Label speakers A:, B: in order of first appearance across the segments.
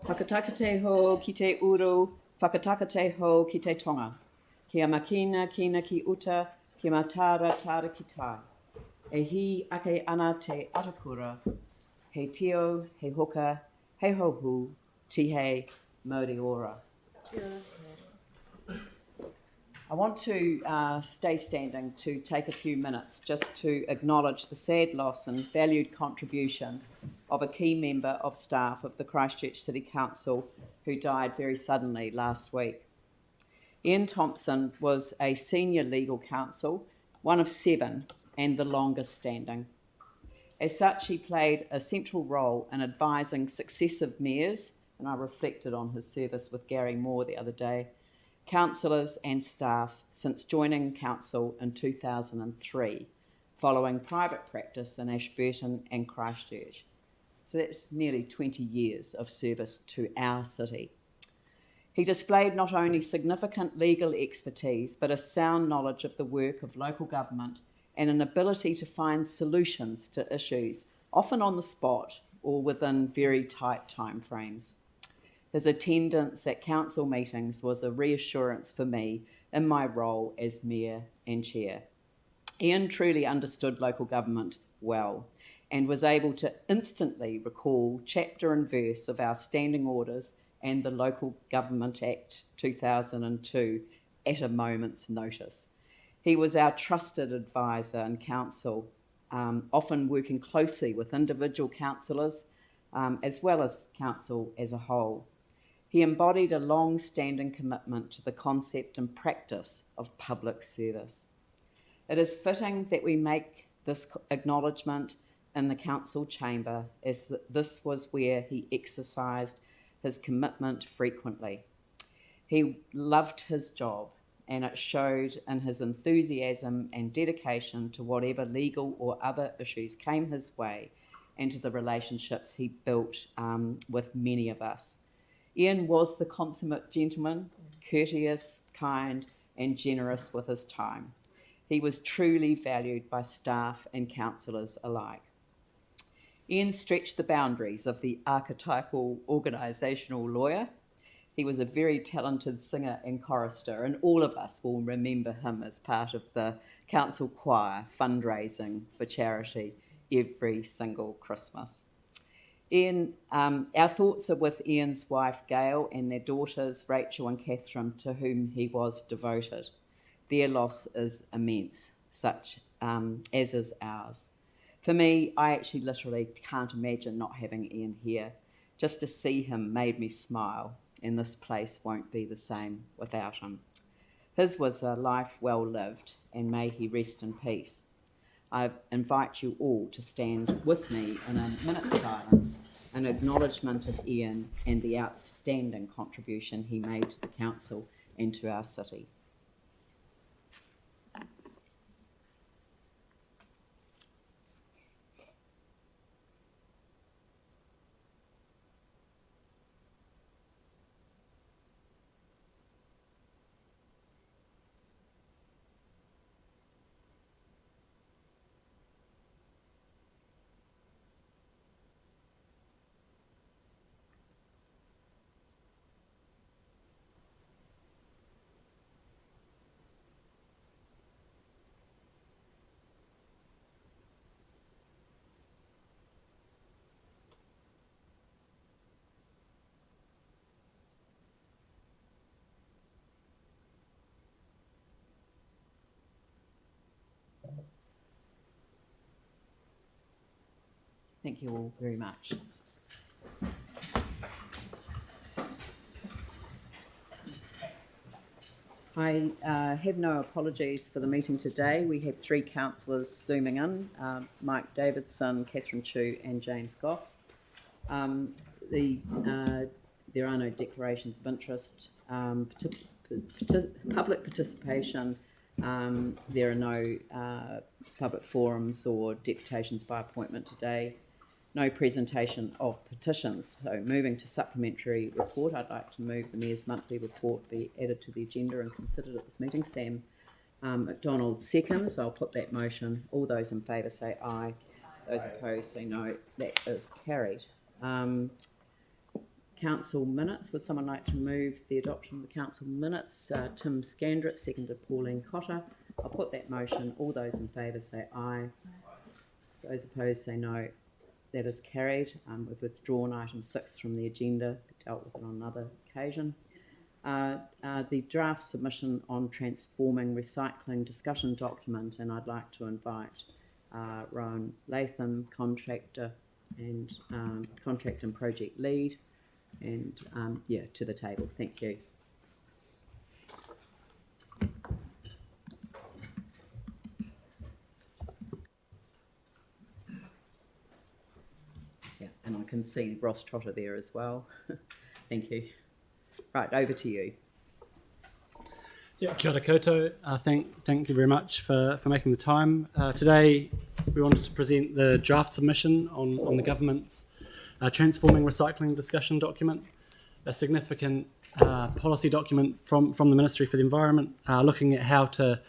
A: Whakatakateho ki te uru, whakatakateho ki te tonga. Kia makina kina ki uta, kia matara tara ki tai. E hi ake ana te atakura, he tio, he hoka, he hohu, tihe, mauri ora. I want to stay standing to take a few minutes just to acknowledge the sad loss and valued contribution of a key member of staff of the Christchurch City Council who died very suddenly last week. Ian Thompson was a senior legal counsel, one of 7 and the longest standing. As such, he played a central role in advising successive mayors, and I reflected on his service with Gary Moore the other day, councillors and staff since joining council in 2003, following private practice in Ashburton and Christchurch. So that's nearly 20 years of service to our city. He displayed not only significant legal expertise, but a sound knowledge of the work of local government and an ability to find solutions to issues, often on the spot or within very tight timeframes. His attendance at council meetings was a reassurance for me in my role as mayor and chair. Ian truly understood local government well and was able to instantly recall chapter and verse of our standing orders and the Local Government Act 2002 at a moment's notice. He was our trusted advisor in council, often working closely with individual councillors as well as council as a whole. He embodied a long-standing commitment to the concept and practice of public service. It is fitting that we make this acknowledgement in the council chamber, as this was where he exercised his commitment frequently. He loved his job, and it showed in his enthusiasm and dedication to whatever legal or other issues came his way and to the relationships he built with many of us. Ian was the consummate gentleman, courteous, kind, and generous with his time. He was truly valued by staff and councillors alike. Ian stretched the boundaries of the archetypal organisational lawyer. He was a very talented singer and chorister, and all of us will remember him as part of the council choir fundraising for charity every single Christmas. Ian, our thoughts are with Ian's wife Gail and their daughters Rachel and Catherine, to whom he was devoted. Their loss is immense, such as is ours. For me, I actually literally can't imagine not having Ian here. Just to see him made me smile, and this place won't be the same without him. His was a life well lived, and may he rest in peace. I invite you all to stand with me in a minute's silence, an acknowledgement of Ian and the outstanding contribution he made to the council and to our city. Thank you all very much. I have no apologies for the meeting today. We have 3 councillors zooming in, Mike Davidson, Catherine Chu and James Goff. There are no declarations of interest, public participation. There are no public forums or deputations by appointment today. No presentation of petitions. So moving to supplementary report, I'd like to move the Mayor's monthly report be added to the agenda and considered at this meeting. Sam McDonald seconds. I'll put that motion. All those in favour say aye. Those opposed say no. That is carried. council minutes. Would someone like to move the adoption of the council minutes? Tim Scandrett, seconded Pauline Cotter. I'll put that motion. All those in favour say aye. Those opposed say no. That is carried. We've withdrawn item 6 from the agenda, dealt with it on another occasion. The draft submission on transforming recycling discussion document, and I'd like to invite Rowan Latham, contractor and contract and project lead, and to the table. Thank you. Yeah, and I can see Ross Trotter there as well. Thank you. Right, over to you.
B: Yeah, kia ora koutou. Thank you very much for making the time. Today we wanted to present the draft submission on the government's Transforming Recycling discussion document, a significant policy document from the Ministry for the Environment, looking at how to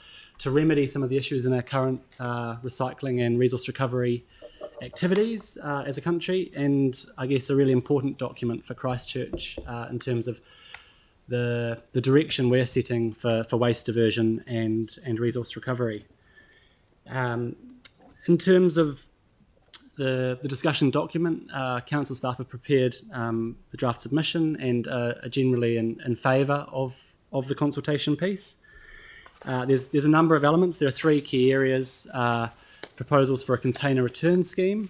B: remedy some of the issues in our current recycling and resource recovery activities as a country, and I guess a really important document for Christchurch in terms of the direction we're setting for waste diversion and resource recovery. In terms of the discussion document, council staff have prepared the draft submission and are generally in favour of the consultation piece. There's a number of elements. There are 3 key areas. Proposals for a container return scheme,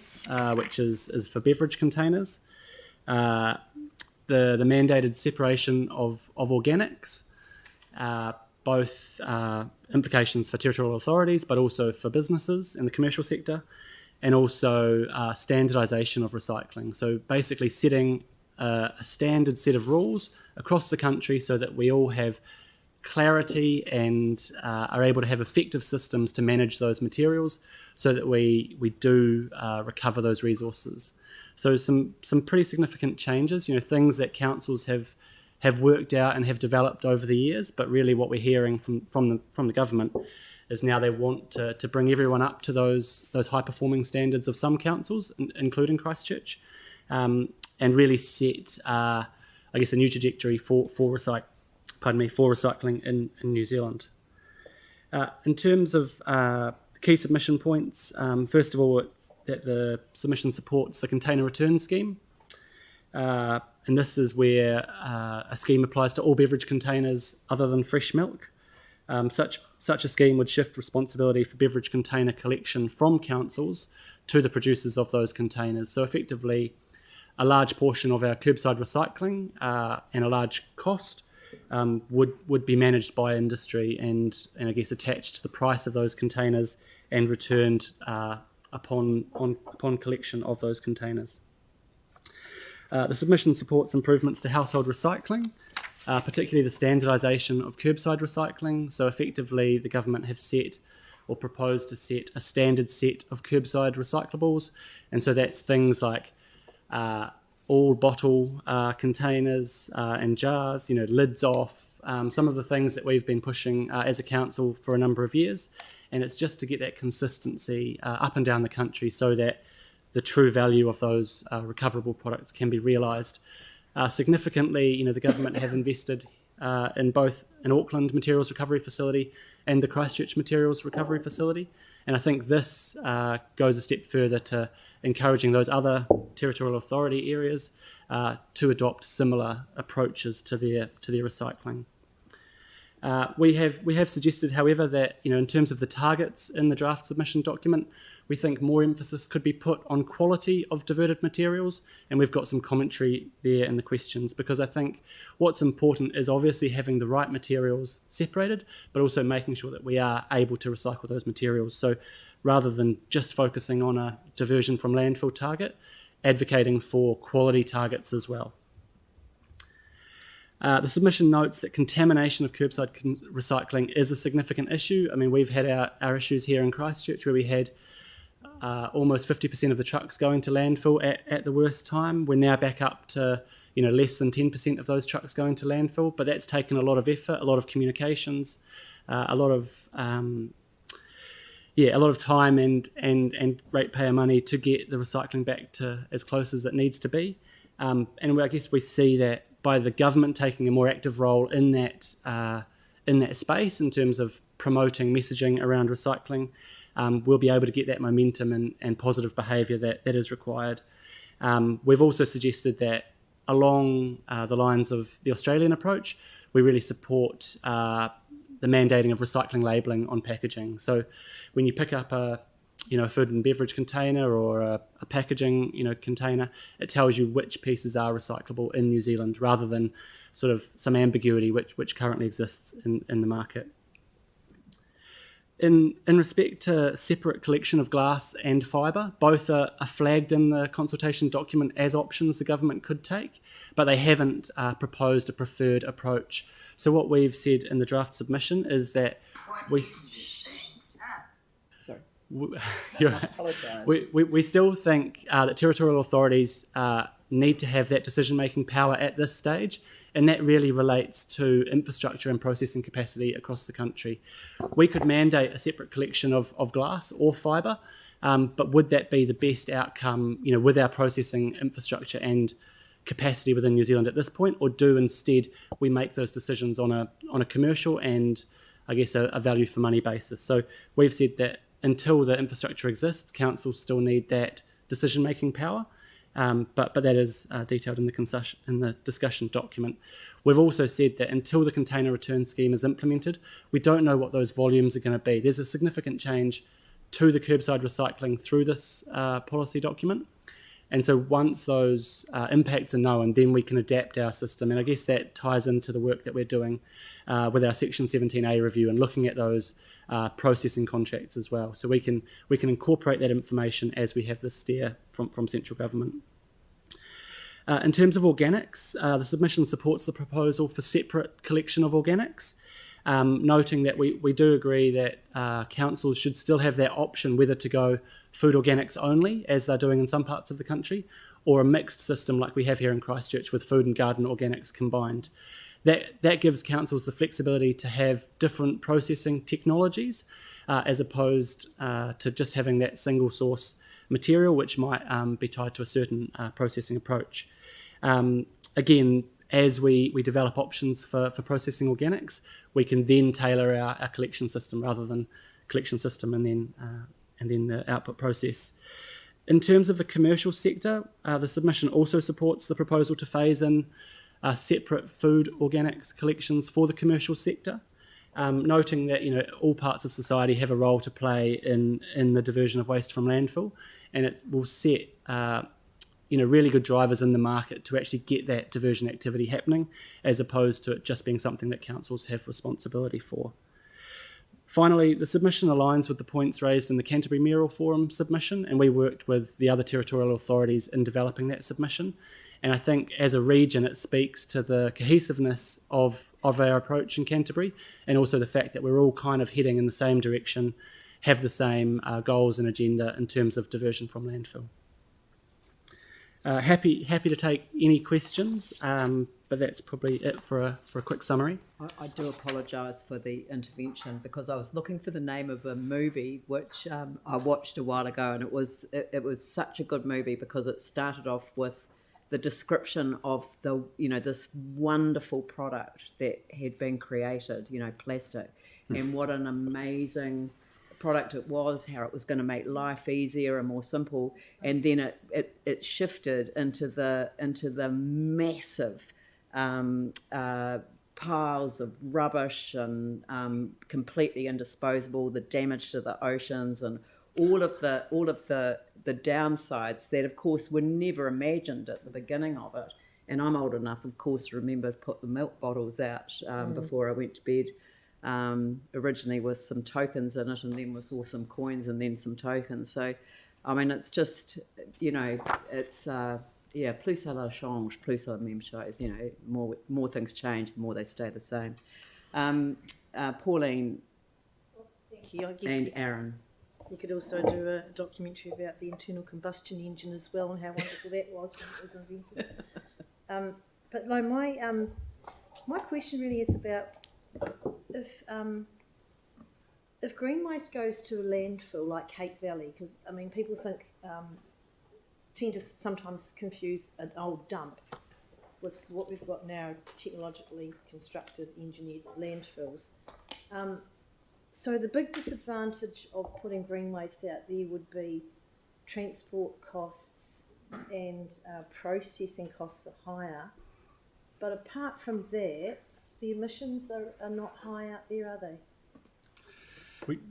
B: which is for beverage containers. The mandated separation of organics, both implications for territorial authorities, but also for businesses in the commercial sector, and also standardisation of recycling. So basically setting a standard set of rules across the country so that we all have clarity and are able to have effective systems to manage those materials so that we do recover those resources. So some pretty significant changes, things that councils have worked out and have developed over the years, but really what we're hearing from the government is now they want to bring everyone up to those high-performing standards of some councils, including Christchurch, and really set, a new trajectory for recycling in New Zealand. In terms of key submission points, first of all, it's that the submission supports the container return scheme. And this is where a scheme applies to all beverage containers other than fresh milk. Such a scheme would shift responsibility for beverage container collection from councils to the producers of those containers. So effectively, a large portion of our curbside recycling and a large cost would be managed by industry and I guess attached to the price of those containers and returned upon collection of those containers. The submission supports improvements to household recycling, particularly the standardisation of curbside recycling. So effectively, the government have set or proposed to set a standard set of curbside recyclables, and so that's things like all bottle containers and jars, lids off, some of the things that we've been pushing as a council for a number of years. And it's just to get that consistency up and down the country so that the true value of those recoverable products can be realised. Significantly, the government have invested in both an Auckland materials recovery facility and the Christchurch materials recovery facility. And I think this goes a step further to encouraging those other territorial authority areas to adopt similar approaches to their recycling. We have suggested, however, that in terms of the targets in the draft submission document, we think more emphasis could be put on quality of diverted materials, and we've got some commentary there in the questions, because I think what's important is obviously having the right materials separated, but also making sure that we are able to recycle those materials. So rather than just focusing on a diversion from landfill target, advocating for quality targets as well. The submission notes that contamination of curbside recycling is a significant issue. I mean, we've had our issues here in Christchurch where we had almost 50% of the trucks going to landfill at the worst time. We're now back up to less than 10% of those trucks going to landfill, but that's taken a lot of effort, a lot of communications, a lot of time and ratepayer money to get the recycling back to as close as it needs to be. And I guess we see that by the government taking a more active role in that space in terms of promoting messaging around recycling, we'll be able to get that momentum and positive behaviour that is required. We've also suggested that along the lines of the Australian approach, we really support the mandating of recycling labelling on packaging. So when you pick up a food and beverage container or a packaging container, it tells you which pieces are recyclable in New Zealand rather than sort of some ambiguity which currently exists in the market. In respect to separate collection of glass and fibre, both are flagged in the consultation document as options the government could take, but they haven't proposed a preferred approach. So what we've said in the draft submission is that we still think that territorial authorities need to have that decision-making power at this stage, and that really relates to infrastructure and processing capacity across the country. We could mandate a separate collection of glass or fibre, but would that be the best outcome, with our processing infrastructure and capacity within New Zealand at this point, or do instead we make those decisions on a commercial and, I guess, a value for money basis? So we've said that until the infrastructure exists, councils still need that decision-making power, but that is detailed in the discussion document. We've also said that until the container return scheme is implemented, we don't know what those volumes are going to be. There's a significant change to the curbside recycling through this policy document. And so once those impacts are known, then we can adapt our system. And I guess that ties into the work that we're doing with our Section 17A review and looking at those processing contracts as well. So we can incorporate that information as we have the steer from central government. In terms of organics, the submission supports the proposal for separate collection of organics, noting that we do agree that councils should still have that option whether to go food organics only, as they're doing in some parts of the country, or a mixed system like we have here in Christchurch with food and garden organics combined. That gives councils the flexibility to have different processing technologies as opposed to just having that single source material, which might be tied to a certain processing approach. Again, as we develop options for processing organics, we can then tailor our collection system rather than collection system and then the output process. In terms of the commercial sector, the submission also supports the proposal to phase in separate food organics collections for the commercial sector, noting that all parts of society have a role to play in the diversion of waste from landfill, and it will set really good drivers in the market to actually get that diversion activity happening, as opposed to it just being something that councils have responsibility for. Finally, the submission aligns with the points raised in the Canterbury Mayoral Forum submission, and we worked with the other territorial authorities in developing that submission. And I think as a region, it speaks to the cohesiveness of our approach in Canterbury, and also the fact that we're all kind of heading in the same direction, have the same goals and agenda in terms of diversion from landfill. Happy to take any questions, but that's probably it for a quick summary.
A: I do apologise for the intervention because I was looking for the name of a movie which I watched a while ago, and it was such a good movie because it started off with the description of this wonderful product that had been created, plastic, and what an amazing product it was, how it was going to make life easier and more simple, and then it shifted into the massive piles of rubbish and completely indisposable, the damage to the oceans and all of the downsides that of course were never imagined at the beginning of it. And I'm old enough, of course, to remember to put the milk bottles out before I went to bed. Originally with some tokens in it, and then with some coins and then some tokens. So, I mean, it's just, it's, plus ça change, plus ça même chose, more things change, the more they stay the same. Pauline
C: Thank you. I guess
A: and Aaron.
C: You could also do a documentary about the internal combustion engine as well and how wonderful that was when it was invented. But no, my question really is about if green waste goes to a landfill like Cape Valley, because I mean people think tend to sometimes confuse an old dump with what we've got now, technologically constructed, engineered landfills. So the big disadvantage of putting green waste out there would be transport costs and processing costs are higher. But apart from that, the emissions are not high out there, are they?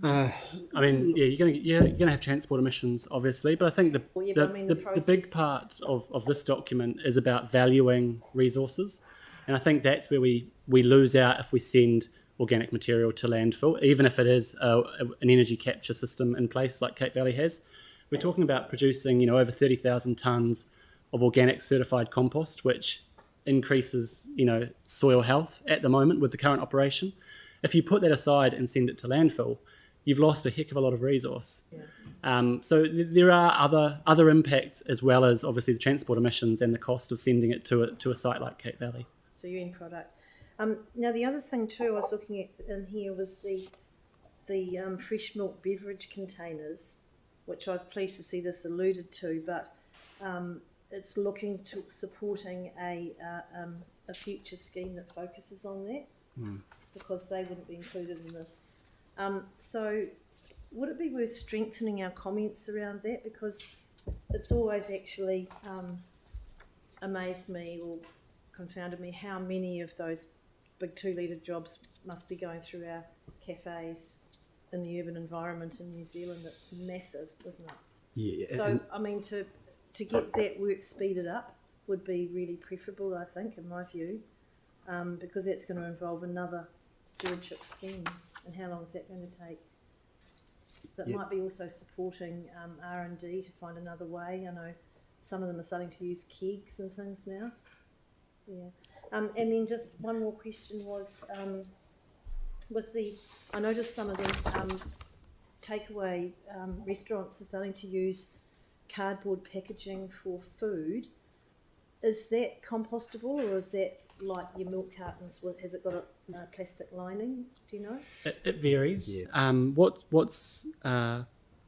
B: I mean, yeah, you're gonna have transport emissions, obviously, but I think the big part of this document is about valuing resources, and I think that's where we lose out if we send organic material to landfill, even if it is an energy capture system in place like Cape Valley has. We're talking about producing, over 30,000 tonnes of organic certified compost, which increases, soil health at the moment with the current operation. If you put that aside and send it to landfill, you've lost a heck of a lot of resource. Yeah. So there are other impacts as well as obviously the transport emissions and the cost of sending it to a site like Cape Valley.
C: So you're in product. Now the other thing too I was looking at in here was the fresh milk beverage containers, which I was pleased to see this alluded to, but it's looking to supporting a future scheme that focuses on that. Because they wouldn't be included in this. So would it be worth strengthening our comments around that? Because it's always actually amazed me or confounded me how many of those big 2 litre jobs must be going through our cafes in the urban environment in New Zealand. It's massive, isn't it?
D: Yeah.
C: So, I mean, to get that work speeded up would be really preferable, I think, in my view, because that's going to involve another stewardship scheme, and how long is that going to take? So it might be also supporting R&D to find another way. I know some of them are starting to use kegs and things now. Yeah, and then just one more question was I noticed some of them takeaway restaurants are starting to use cardboard packaging for food. Is that compostable, or is that like your milk cartons? Has it got a plastic lining? Do you know?
B: It varies.
D: Yeah.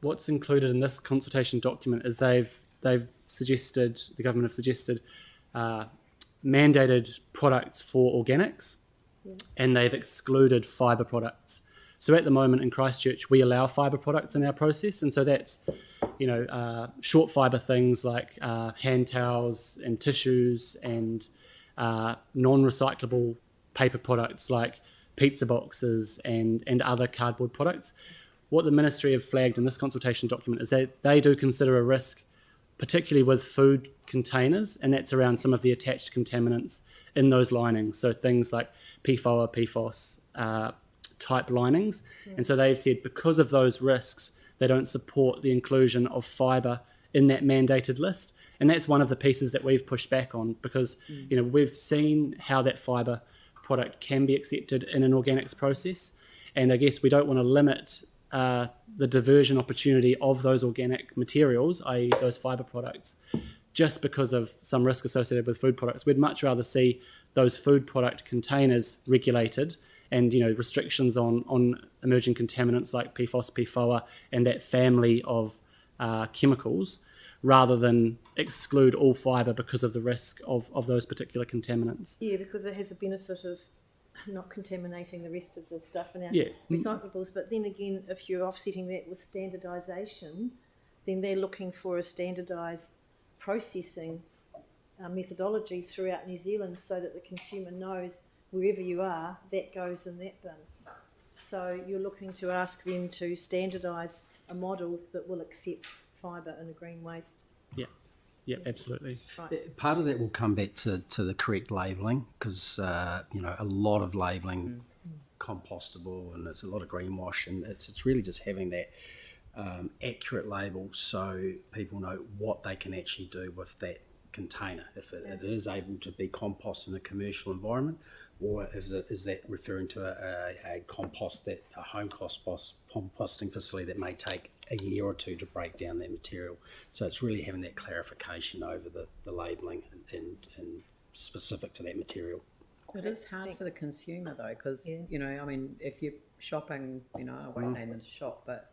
B: What's included in this consultation document is the government have suggested mandated products for organics, and they've excluded fibre products. So at the moment in Christchurch, we allow fibre products in our process, and so that's short fibre things like hand towels and tissues and non-recyclable paper products like pizza boxes and other cardboard products. What the Ministry have flagged in this consultation document is that they do consider a risk, particularly with food containers, and that's around some of the attached contaminants in those linings. So things like PFOA, PFOS type linings. And so they've said because of those risks, they don't support the inclusion of fibre in that mandated list. And that's one of the pieces that we've pushed back on because, we've seen how that fibre product can be accepted in an organics process. And I guess we don't want to limit the diversion opportunity of those organic materials, i.e. those fibre products, just because of some risk associated with food products. We'd much rather see those food product containers regulated and, restrictions on emerging contaminants like PFOS, PFOA, and that family of chemicals, rather than exclude all fibre because of the risk of those particular contaminants.
C: Yeah, because it has a benefit of not contaminating the rest of the stuff in our recyclables. But then again, if you're offsetting that with standardisation, then they're looking for a standardised processing methodology throughout New Zealand so that the consumer knows wherever you are, that goes in that bin. So you're looking to ask them to standardise a model that will accept fibre in a green waste.
B: Yeah, absolutely.
C: Right.
D: Part of that will come back to the correct labelling because, a lot of labelling compostable and it's a lot of greenwash, and it's really just having that accurate label so people know what they can actually do with that container. If it is able to be compost in a commercial environment, or is that referring to a home composting facility that may take a year or two to break down that material. So it's really having that clarification over the labelling and specific to that material.
A: It is hard for the consumer though, because if you're shopping, I won't name the shop, but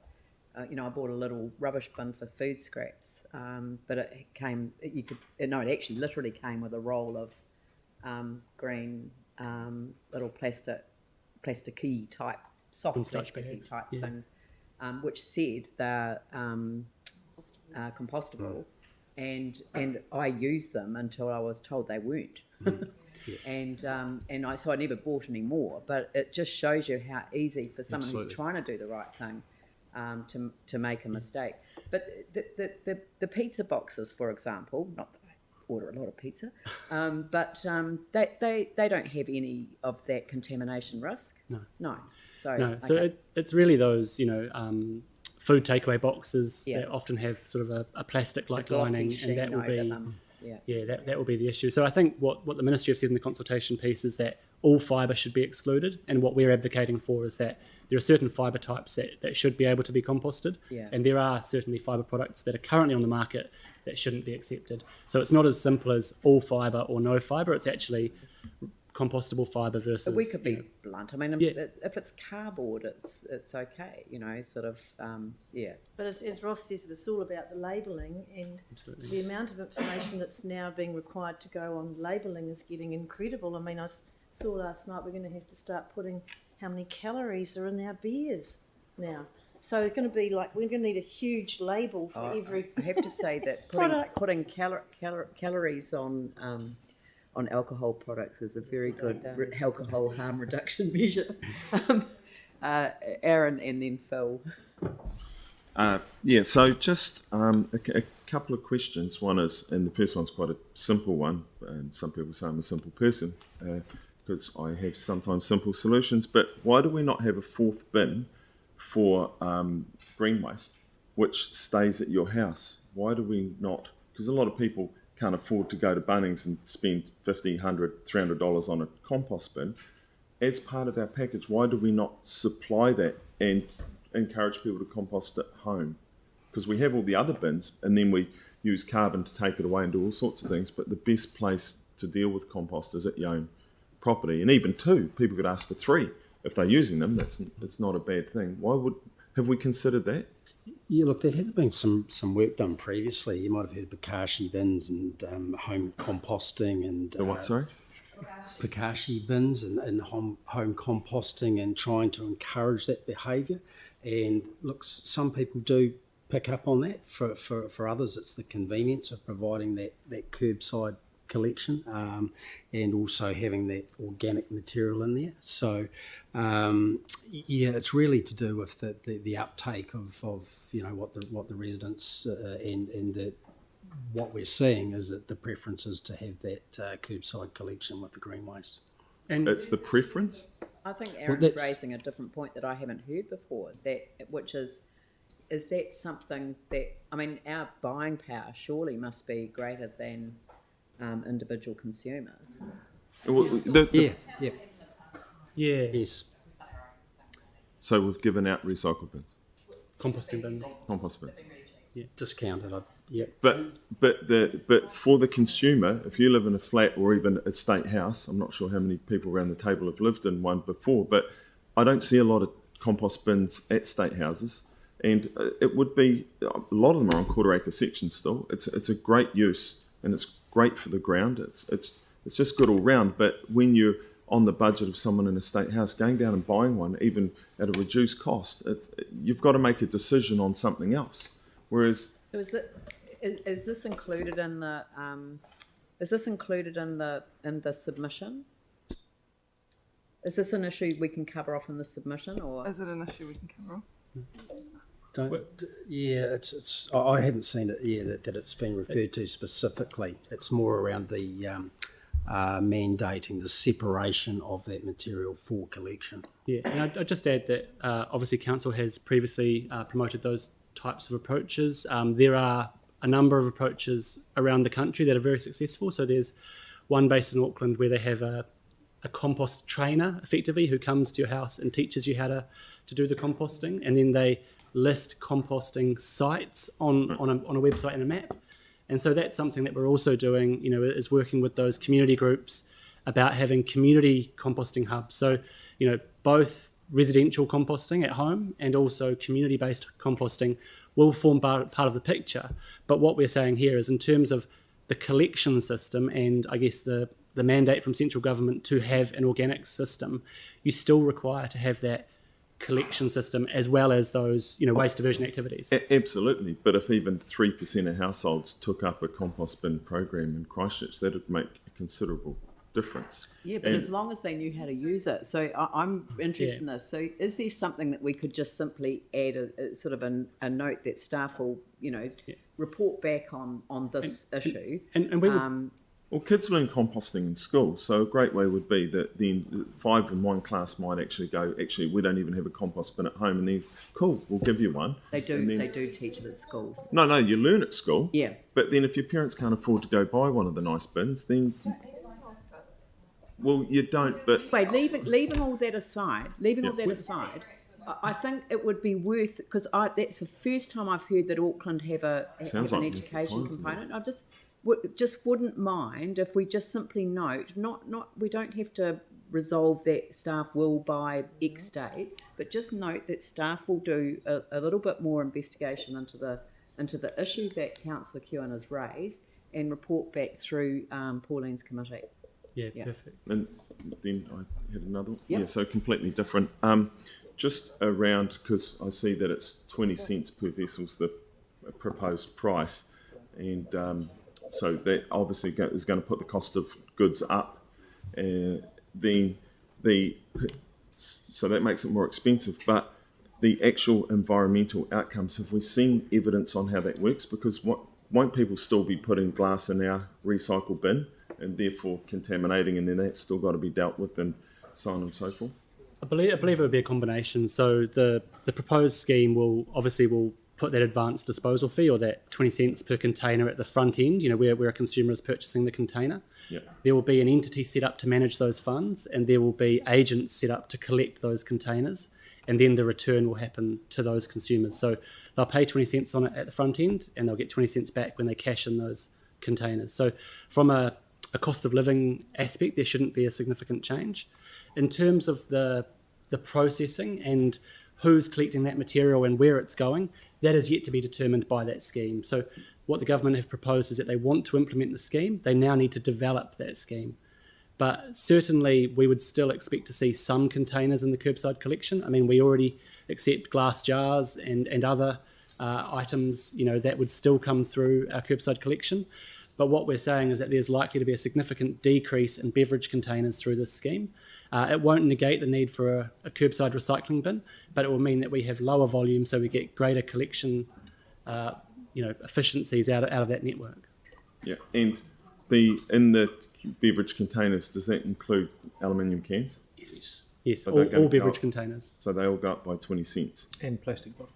A: I bought a little rubbish bin for food scraps, but it actually literally came with a roll of green little plasticky type, soft
B: Cornstarch
A: plasticky
B: bags,
A: type
B: yeah.
A: things, which said they're compostable, and I used them until I was told they weren't. And I never bought any more. But it just shows you how easy for someone
D: Absolutely.
A: who's trying to do the right thing to make a mistake. But the pizza boxes, for example, not that I order a lot of pizza, but they don't have any of that contamination risk. No. So
B: it's really those food takeaway boxes
A: Yeah.
B: that often have sort of a plastic-like
A: glossy
B: lining,
A: sheen
B: and that will
A: over
B: be
A: them.
B: that will be the issue. So I think what the Ministry have said in the consultation piece is that all fibre should be excluded, and what we're advocating for is that there are certain fibre types that should be able to be composted,
A: Yeah.
B: and there are certainly fibre products that are currently on the market that shouldn't be accepted. So it's not as simple as all fibre or no fibre. It's actually compostable fibre versus.
A: But we could be blunt. I mean,
B: Yeah.
A: if it's cardboard, it's okay.
C: But as Ross says, it's all about the labelling, and
B: Absolutely.
C: the amount of information that's now being required to go on labelling is getting incredible. I mean, I saw last night we're going to have to start putting how many calories are in our beers now. So it's going to be like we're going to need a huge label for every.
A: I have to say that
C: Product.
A: putting calories on alcohol products is a very good alcohol harm reduction measure. Aaron and then Phil.
E: So just a couple of questions. One is, and the first one's quite a simple one, and some people say I'm a simple person because I have sometimes simple solutions, but why do we not have a fourth bin for green waste, which stays at your house? Why do we not? Because a lot of people can't afford to go to Bunnings and spend $50, $100, $300 on a compost bin. As part of our package, why do we not supply that and encourage people to compost at home? Because we have all the other bins, and then we use carbon to take it away and do all sorts of things, but the best place to deal with compost is at your own property. And even two, people could ask for three. If they're using them, it's not a bad thing. Have we considered that?
D: Yeah, look, there has been some work done previously. You might have heard of Bokashi bins and home composting and
E: The what, sorry?
D: Bokashi bins and home composting, and trying to encourage that behaviour. And look, some people do pick up on that. For others, it's the convenience of providing that curbside collection and also having that organic material in there. So it's really to do with the uptake of what the residents and what we're seeing is that the preference is to have that curbside collection with the green waste.
B: And
E: It's the preference?
A: I think Aaron's
D: that's-
A: raising a different point that I haven't heard before, which is that something that, I mean, our buying power surely must be greater than individual consumers.
E: Well,
D: Yeah. Yes.
E: So we've given out recycle bins,
B: composting bins.
E: compost bins.
D: Discounted.
E: But for the consumer, if you live in a flat or even a state house, I'm not sure how many people around the table have lived in one before, but I don't see a lot of compost bins at state houses, and it would be, a lot of them are on quarter-acre sections still. It's a great use, and it's great for the ground. It's just good all round. But when you're on the budget of someone in a state house, going down and buying one, even at a reduced cost, you've got to make a decision on something else. Whereas,
A: So is this included in the submission? Is this an issue we can cover off in the submission, or
F: Is it an issue we can cover off?
D: I haven't seen it. Yeah, that it's been referred to specifically. It's more around the mandating the separation of that material for collection.
B: Yeah, and I'd just add that obviously council has previously promoted those types of approaches. There are a number of approaches around the country that are very successful. So there's one based in Auckland where they have a compost trainer, effectively, who comes to your house and teaches you how to do the composting, and then they list composting sites on a website and a map. And so that's something that we're also doing, is working with those community groups about having community composting hubs. So, both residential composting at home and also community-based composting will form part of the picture. But what we're saying here is in terms of the collection system and I guess the mandate from central government to have an organic system, you still require to have that collection system as well as those waste diversion activities.
E: Absolutely, but if even 3% of households took up a compost bin program in Christchurch, that would make a considerable difference.
A: Yeah, but as long as they knew how to use it. So I'm interested in this. So is there something that we could just simply add a sort of a note that staff will, report back on this issue?
B: And we would,
E: Well, kids learn composting in school, so a great way would be that then 5 in one class might actually go, actually, we don't even have a compost bin at home, and then, cool, we'll give you one.
A: They do.
E: And then,
A: They do teach it at schools.
E: No, you learn at school.
A: Yeah.
E: But then if your parents can't afford to go buy one of the nice bins, then, well, you don't. But
A: Wait, leaving all that aside, I think it would be worth, because that's the first time I've heard that Auckland have an
E: Sounds like Mr.
A: education
E: Tyler.
A: component. I just wouldn't mind if we just simply note, we don't have to resolve that staff will by X date, but just note that staff will do a little bit more investigation into the issue that Councillor Kewen has raised and report back through Pauline's committee.
B: yeah,
A: Yeah.
B: perfect.
E: and then I had another one.
A: Yep.
E: Yeah, so completely different. Just around, because I see that it's 20 cents per vessel's the proposed price, and so that obviously is going to put the cost of goods up. So that makes it more expensive. But the actual environmental outcomes, have we seen evidence on how that works? Because won't people still be putting glass in our recycle bin and therefore contaminating, and then that's still got to be dealt with and so on and so forth?
B: I believe it would be a combination. So the proposed scheme will put that advanced disposal fee or that 20 cents per container at the front end, where a consumer is purchasing the container.
E: Yeah.
B: There will be an entity set up to manage those funds, and there will be agents set up to collect those containers, and then the return will happen to those consumers. So they'll pay 20 cents on it at the front end, and they'll get 20 cents back when they cash in those containers. So from a cost of living aspect, there shouldn't be a significant change. In terms of the processing and who's collecting that material and where it's going, that is yet to be determined by that scheme. So what the government have proposed is that they want to implement the scheme. They now need to develop that scheme. But certainly we would still expect to see some containers in the curbside collection. I mean, we already accept glass jars and other items, that would still come through our curbside collection. But what we're saying is that there's likely to be a significant decrease in beverage containers through this scheme. It won't negate the need for a curbside recycling bin, but it will mean that we have lower volume, so we get greater collection, efficiencies out of that network.
E: Yeah, and in the beverage containers, does that include aluminium cans?
B: Yes,
E: So they're
B: all
E: going
B: beverage
E: up.
B: containers.
E: So they all go up by 20 cents.
F: And plastic bottles.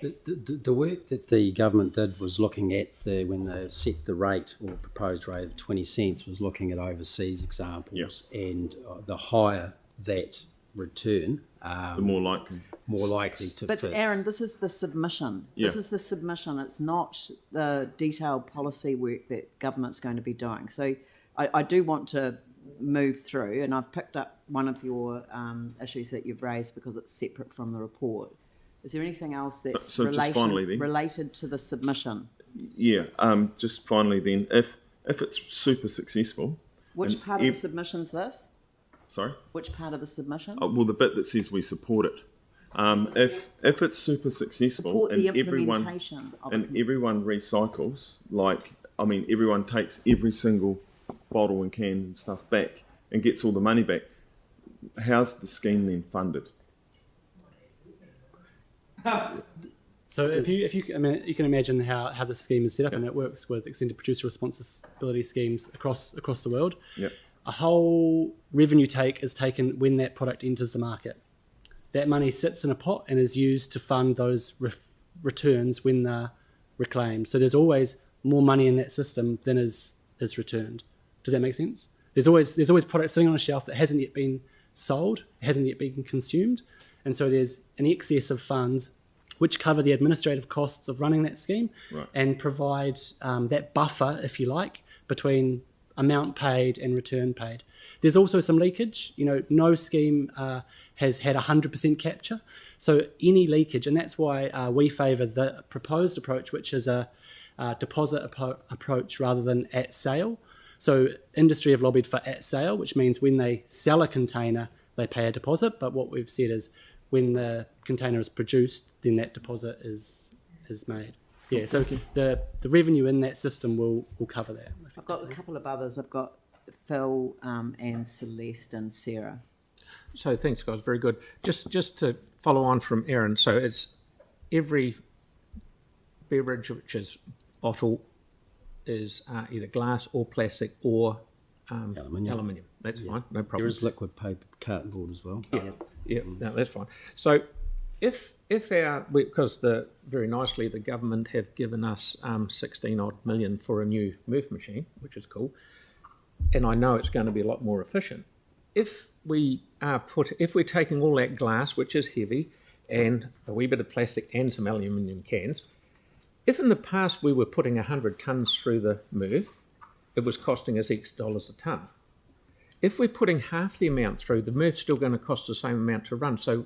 D: The work that the government did was looking at when they set the rate or proposed rate of 20 cents was looking at overseas examples, and the higher that return,
E: The more likely.
D: to
A: But
D: fit.
A: Aaron, this is the submission.
E: Yeah.
A: This is the submission. It's not the detailed policy work that government's going to be doing. So I do want to move through, and I've picked up one of your issues that you've raised because it's separate from the report. Is there anything else that's
E: So just finally then.
A: related to the submission?
E: Yeah, just finally then, if it's super successful...
A: Which
E: and
A: part of the submission's this?
E: Sorry?
A: Which part of the submission?
E: Well, the bit that says we support it. If it's super successful
A: Support the
E: and everyone
A: implementation of
E: and everyone recycles, everyone takes every single bottle and can and stuff back and gets all the money back, how's the scheme then funded?
B: So if you you can imagine how the scheme is set up, and it works with extended producer responsibility schemes across the world.
E: Yep.
B: A whole revenue take is taken when that product enters the market. That money sits in a pot and is used to fund those returns when they're reclaimed. So there's always more money in that system than is returned. Does that make sense? There's always product sitting on a shelf that hasn't yet been sold, hasn't yet been consumed, and so there's an excess of funds which cover the administrative costs of running that scheme,
E: Right.
B: and provide that buffer, if you like, between amount paid and return paid. There's also some leakage. No scheme has had 100% capture. So any leakage, and that's why we favour the proposed approach, which is a deposit approach rather than at sale. So industry have lobbied for at sale, which means when they sell a container, they pay a deposit. But what we've said is when the container is produced, then that deposit is made. Yeah, so the revenue in that system will cover that.
A: I've got a couple of others. I've got Phil and Celeste and Sarah.
F: So thanks, guys. Very good. Just to follow on from Aaron, so it's every beverage which is bottle is either glass or plastic or aluminium. That's fine, no problem.
D: There is liquid paper, carton board as well.
F: Yeah, no, that's fine. So if because very nicely the government have given us 16 odd million for a new MRF machine, which is cool, and I know it's going to be a lot more efficient. If we're taking all that glass, which is heavy, and a wee bit of plastic and some aluminium cans, if in the past we were putting 100 tonnes through the MRF, it was costing us X dollars a tonne. If we're putting half the amount through, the MRF's still going to cost the same amount to run. So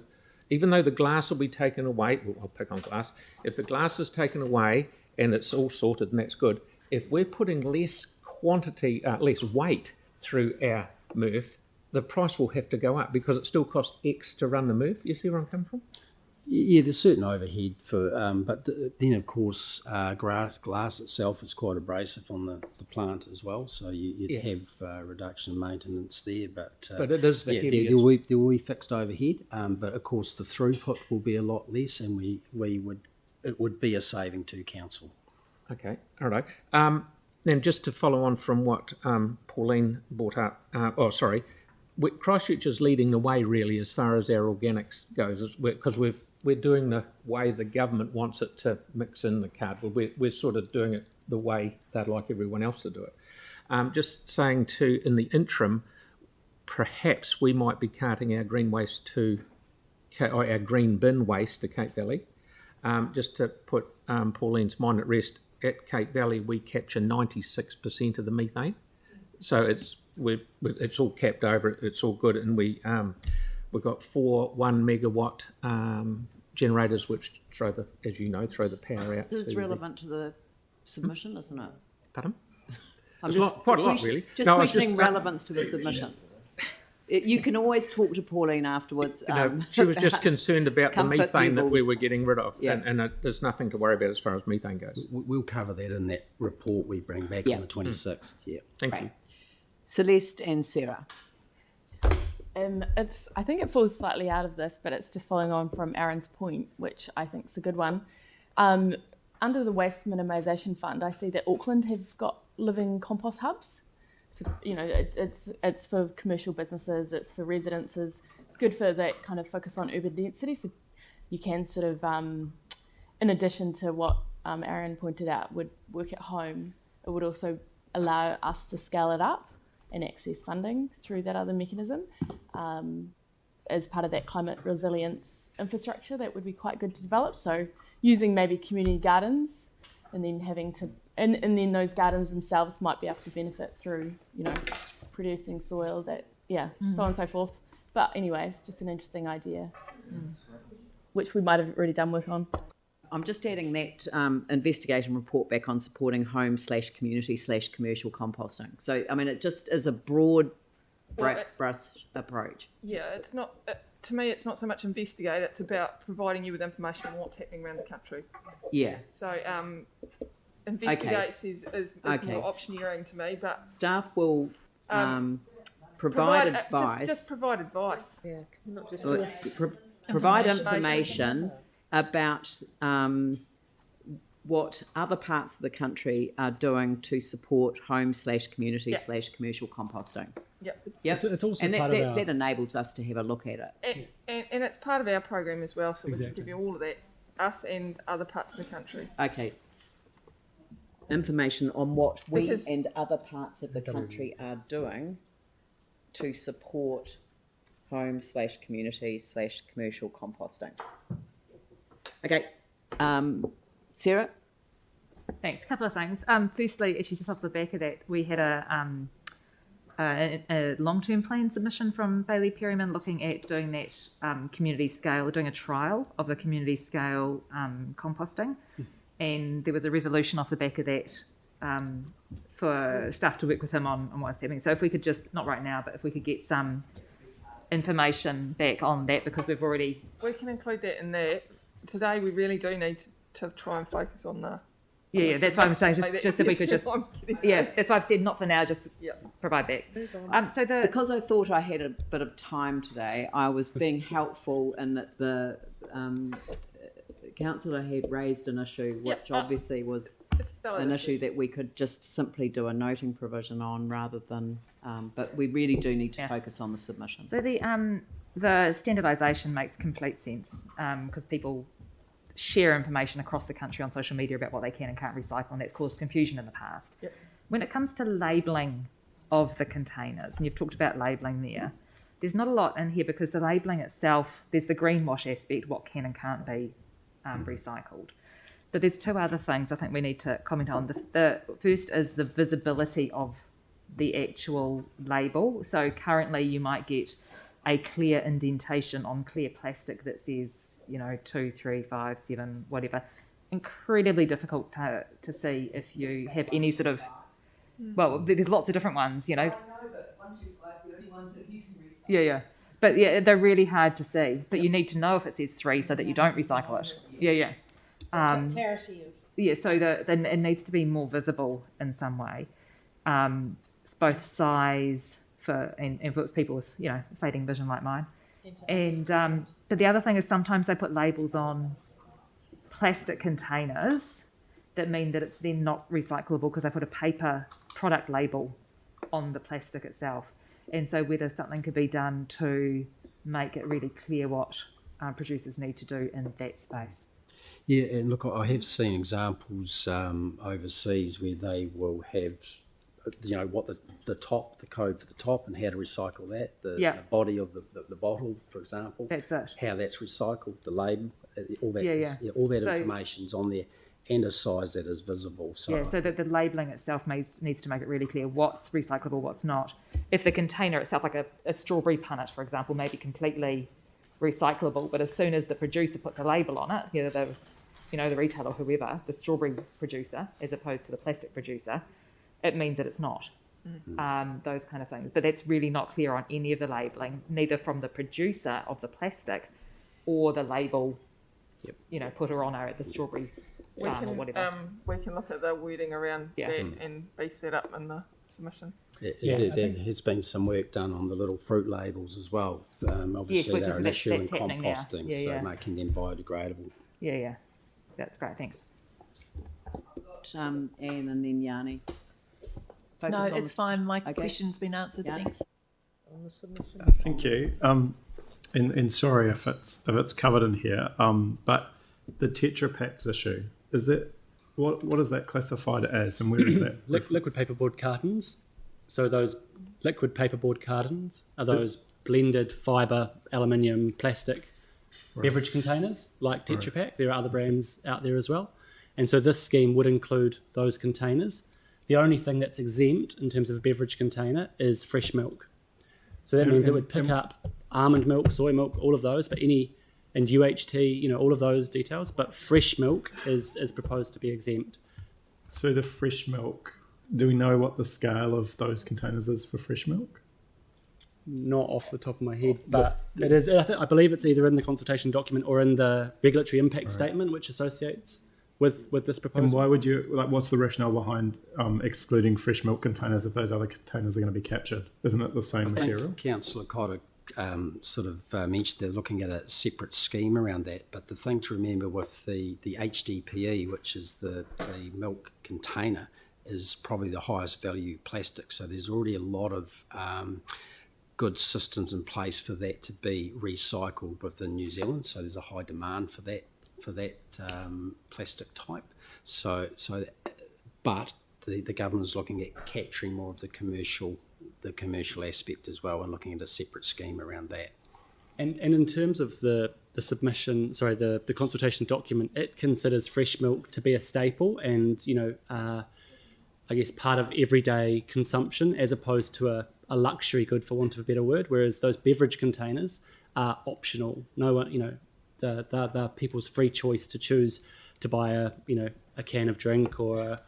F: even though the glass will be taken away, well, I'll pick on glass, if the glass is taken away and it's all sorted and that's good, if we're putting less weight through our MRF, the price will have to go up because it still costs X to run the MRF. You see where I'm coming from?
D: Yeah, there's certain overhead for, but then of course glass itself is quite abrasive on the plant as well, so you'd have reduction in maintenance there. But
F: it is the heaviest.
D: There will be fixed overhead, but of course the throughput will be a lot less, and it would be a saving to council.
F: Okay, all right. Then just to follow on from what Pauline brought up, Christchurch is leading the way really as far as our organics goes, because we're doing the way the government wants it to mix in the cardboard. We're sort of doing it the way they'd like everyone else to do it. Just saying in the interim, perhaps we might be carting our green waste or our green bin waste to Cape Valley. Just to put Pauline's mind at rest, at Cape Valley we capture 96% of the methane, so it's all capped over. It's all good, and we've got 4 1 megawatt generators which throw the power out.
A: This is relevant to the submission, isn't it?
F: Pardon?
A: I'm
F: quite a lot, really.
A: Questioning relevance to the submission. You can always talk to Pauline afterwards.
F: She was just concerned about the methane that we
A: levels.
F: were getting rid of,
A: Yeah.
F: and there's nothing to worry about as far as methane goes.
D: We'll cover that in that report we bring back on the 26th. Yeah.
F: Thank you.
A: Celeste and Sarah.
G: I think it falls slightly out of this, but it's just following on from Aaron's point, which I think is a good one. Under the Waste Minimisation Fund, I see that Auckland have got living compost hubs. So, it's for commercial businesses, it's for residences. It's good for that kind of focus on urban density. So you can sort of, in addition to what Aaron pointed out, would work at home, it would also allow us to scale it up and access funding through that other mechanism as part of that climate resilience infrastructure. That would be quite good to develop. So using maybe community gardens and then having to, and then those gardens themselves might be able to benefit through, producing soils, so on and so forth. But anyways, just an interesting idea, which we might have already done work on.
A: I'm just adding that investigation report back on supporting home/community/commercial composting. So, I mean, it just is a broad brush approach.
H: Yeah, it's not, to me, it's not so much investigate, it's about providing you with information on what's happening around the country.
A: Yeah.
H: So, investigates is
A: Okay.
H: more optioneering to me, but
A: Staff will provide advice.
H: Just provide advice.
C: Yeah, not just
A: Provide information about what other parts of the country are doing to support home/community/commercial composting.
H: Yep.
A: Yep.
B: It's also
A: and
B: part of our...
A: that enables us to have a look at it.
H: And it's part of our program as well, so we
B: Exactly.
H: can give you all of that, us and other parts of the country.
A: Okay. Information on what we
H: Because-
A: and other parts of the country are doing to support home/community/commercial composting. Okay. Sarah?
I: Thanks. A couple of things. Firstly, actually, just off the back of that, we had a a long-term plan submission from Bailey Perryman looking at doing that community scale, doing a trial of the community scale composting. And there was a resolution off the back of that for staff to work with him on what's happening. So if we could just, not right now, but if we could get some information back on that, because we've already...
H: We can include that in there. Today we really do need to try and focus on the...
I: Yeah, that's why I'm saying just if we could just... Yeah, that's why I've said not for now, just provide back.
A: Because I thought I had a bit of time today, I was being helpful in that the councillor had raised an issue, which obviously was an issue that we could just simply do a noting provision on rather than... but we really do need to focus on the submission.
I: So the standardisation makes complete sense because people share information across the country on social media about what they can and can't recycle, and that's caused confusion in the past.
H: Yep.
I: When it comes to labelling of the containers, and you've talked about labelling there's not a lot in here because the labelling itself, there's the greenwash aspect, what can and can't be recycled. But there's two other things I think we need to comment on. The first is the visibility of the actual label. So currently you might get a clear indentation on clear plastic that says, 2, 3, 5, 7, whatever. Incredibly difficult to see if you have any sort of, well, there's lots of different ones, I know, but 1, 2, 5, the only ones that you can recycle. Yeah. But they're really hard to see. But you need to know if it says 3 so that you don't recycle it. Yeah.
C: Clarity of...
I: Yeah, so it needs to be more visible in some way. Both size and for people with fading vision like mine, and but the other thing is sometimes they put labels on plastic containers that mean that it's then not recyclable because they put a paper product label on the plastic itself, and so whether something could be done to make it really clear what producers need to do in that space.
D: Yeah, and look, I have seen examples overseas where they will have what the code for the top and how to recycle that, the body of the bottle, for example. That's it. How that's recycled, the label, all that. All that information's on there, and a size that is visible. So
I: that the labelling itself needs to make it really clear what's recyclable, what's not. If the container itself, like a strawberry punnet, for example, may be completely recyclable, but as soon as the producer puts a label on it, the retailer or whoever, the strawberry producer, as opposed to the plastic producer, it means that it's not. Those kind of things. But that's really not clear on any of the labelling, neither from the producer of the plastic or the label, putter on at the strawberry farm or whatever.
H: We can look at the wording around that and beef that up in the submission.
D: There has been some work done on the little fruit labels as well. Obviously, they're an issue in composting, so making them biodegradable.
I: Yeah. That's great, thanks.
A: Anne and then Yanni.
J: No, it's fine. My question's been answered.
A: Yeah.
J: Thanks.
K: Thank you. And sorry if it's covered in here. But the Tetra Paks issue, is it what is that classified as, and where is that?
B: Liquid paperboard cartons. So those liquid paperboard cartons are those blended fibre, aluminium, plastic beverage containers like Tetra Pak. There are other brands out there as well, and so this scheme would include those containers. The only thing that's exempt in terms of a beverage container is fresh milk. So that means it would pick up almond milk, soy milk, all of those, but and UHT, all of those details. But fresh milk is proposed to be exempt.
K: So the fresh milk, do we know what the scale of those containers is for fresh milk?
B: Not off the top of my head, but it is. I believe it's either in the consultation document or in the regulatory impact statement, which associates with this proposal.
K: And why would you, what's the rationale behind excluding fresh milk containers if those other containers are going to be captured? Isn't it the same material?
D: Councillor Cotter sort of mentioned they're looking at a separate scheme around that, but the thing to remember with the HDPE, which is the milk container, is probably the highest value plastic. So there's already a lot of good systems in place for that to be recycled within New Zealand. So there's a high demand for that plastic type. But the government is looking at capturing more of the commercial aspect as well, and looking at a separate scheme around that.
B: And in terms of the submission, the consultation document, it considers fresh milk to be a staple and a I guess, part of everyday consumption as opposed to a luxury good, for want of a better word, whereas those beverage containers are optional. No one, they're people's free choice to choose to buy a can of drink or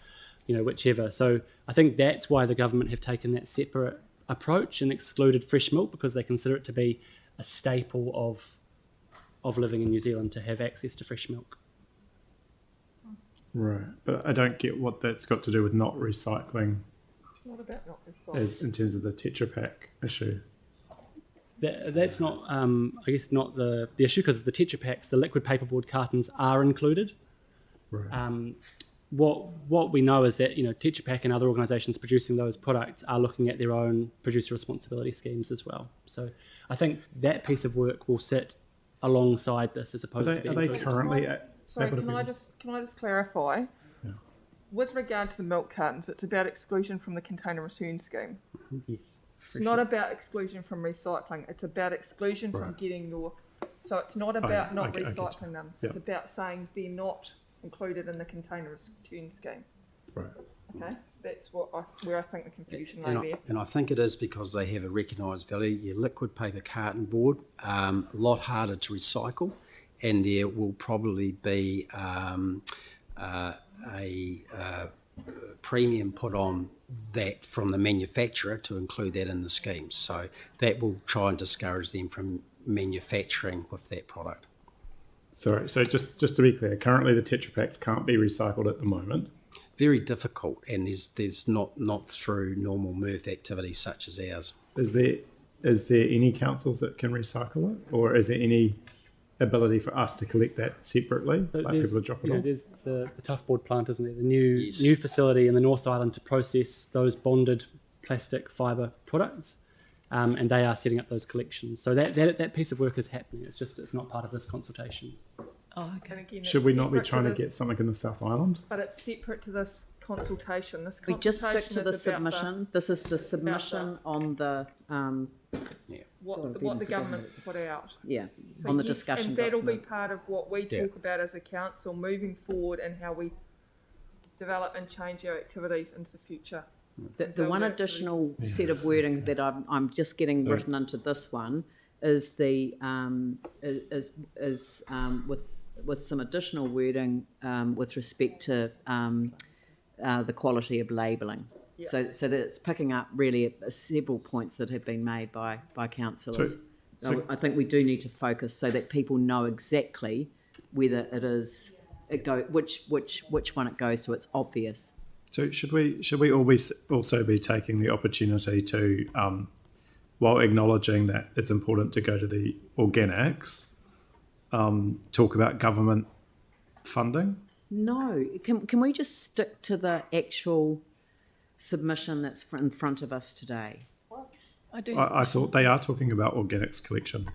B: whichever. So I think that's why the government have taken that separate approach and excluded fresh milk, because they consider it to be a staple of living in New Zealand to have access to fresh milk.
K: Right, but I don't get what that's got to do with not recycling.
H: It's not about not recycling.
K: In terms of the Tetra Pak issue.
B: That's not, I guess, not the issue, because the Tetra Paks, the liquid paperboard cartons, are included.
K: Right.
B: What we know is that Tetra Pak and other organisations producing those products are looking at their own producer responsibility schemes as well. So I think that piece of work will sit alongside this as opposed to being
K: Are they currently?
H: Sorry, can I just clarify?
K: Yeah.
H: With regard to the milk cartons, it's about exclusion from the container return scheme.
B: Yes.
H: It's not about exclusion from recycling. It's about exclusion from getting your. So it's not about not recycling them.
K: Yep.
H: It's about saying they're not included in the container return scheme.
K: Right.
H: Okay, that's where I think the confusion lay there.
D: And I think it is because they have a recognised value. Your liquid paper carton board, a lot harder to recycle, and there will probably be a premium put on that from the manufacturer to include that in the scheme. So that will try and discourage them from manufacturing with that product.
K: Sorry, so just to be clear, currently the Tetra Paks can't be recycled at the moment.
D: Very difficult, and there's not through normal MRF activities such as ours.
K: Is there any councils that can recycle it, or is there any ability for us to collect that separately,
B: So
K: like people to drop it off?
B: There's the tough board plant, isn't there? The new facility in the North Island to process those bonded plastic fibre products, and they are setting up those collections. So that piece of work is happening. It's not part of this consultation.
J: Oh, okay.
H: And again,
K: Should
H: it's
K: we not be
H: separate
K: trying to
H: this,
K: get something in the South Island?
H: But it's separate to this consultation. This
A: We just stick to
H: consultation
A: the
H: is about
A: submission. This is the submission on the,
H: what the government's put out.
A: So on the discussion
H: and that'll
A: document.
H: be part of what we talk about as a council moving forward and how we develop and change our activities into the future.
A: The one additional set of wording that I'm just getting written into this one is the with some additional wording with respect to the quality of labelling.
H: Yeah.
A: So that it's picking up really several points that have been made by councillors. So I think we do need to focus so that people know exactly whether which one it goes to. It's obvious.
K: So should we also be taking the opportunity to, while acknowledging that it's important to go to the organics, talk about government funding?
A: No, can we just stick to the actual submission that's in front of us today?
J: I do.
K: I thought they are talking about organics collection,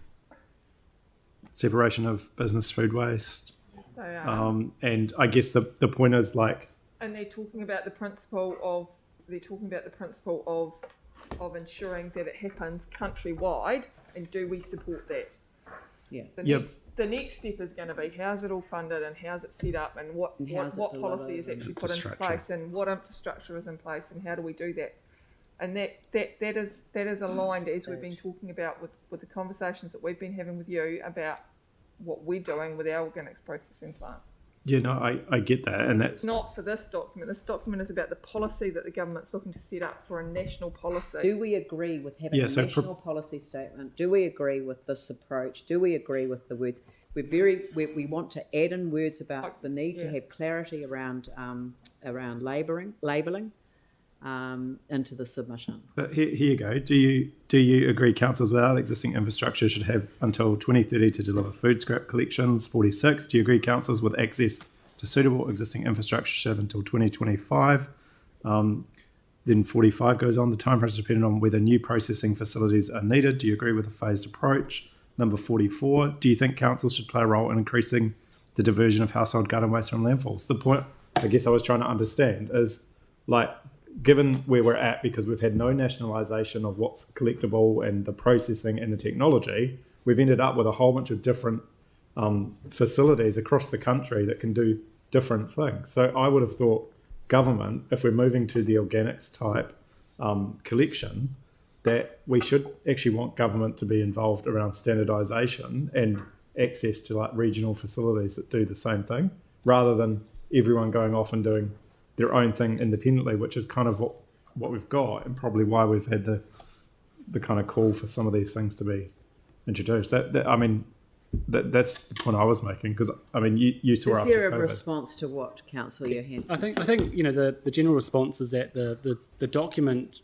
K: separation of business food waste,
H: They are.
K: and I guess the point is like.
H: And they're talking about the principle of ensuring that it happens countrywide, and do we support that?
A: Yeah.
H: The next step is going to be how's it all funded and how's it set up and what policy is actually put into place and what infrastructure is in place and how do we do that? And that is aligned as we've been talking about with the conversations that we've been having with you about what we're doing with our organics processing plant.
K: Yeah, no, I get that, and that's
H: not for this document. This document is about the policy that the government's looking to set up for a national policy.
A: Do we agree with having a national policy statement? Do we agree with this approach? Do we agree with the words? We want to add in words about the need to have clarity around labelling into the submission.
K: But here you go. Do you agree councils without existing infrastructure should have until 2030 to deliver food scrap collections? 46. Do you agree councils with access to suitable existing infrastructure should have until 2025? Then 45 goes on. The time process is dependent on whether new processing facilities are needed. Do you agree with a phased approach? Number 44. Do you think councils should play a role in increasing the diversion of household garden waste from landfills? The point I guess I was trying to understand is like, given where we're at, because we've had no nationalisation of what's collectible and the processing and the technology, we've ended up with a whole bunch of different facilities across the country that can do different things. So I would have thought government, if we're moving to the organics type collection, that we should actually want government to be involved around standardisation and access to like regional facilities that do the same thing, rather than everyone going off and doing their own thing independently, which is kind of what we've got, and probably why we've had the kind of call for some of these things to be introduced. That's the point I was making, because I mean you saw.
A: Is
K: after
A: there a
K: COVID.
A: response to what Councillor Johansson?
B: I think the general response is that the document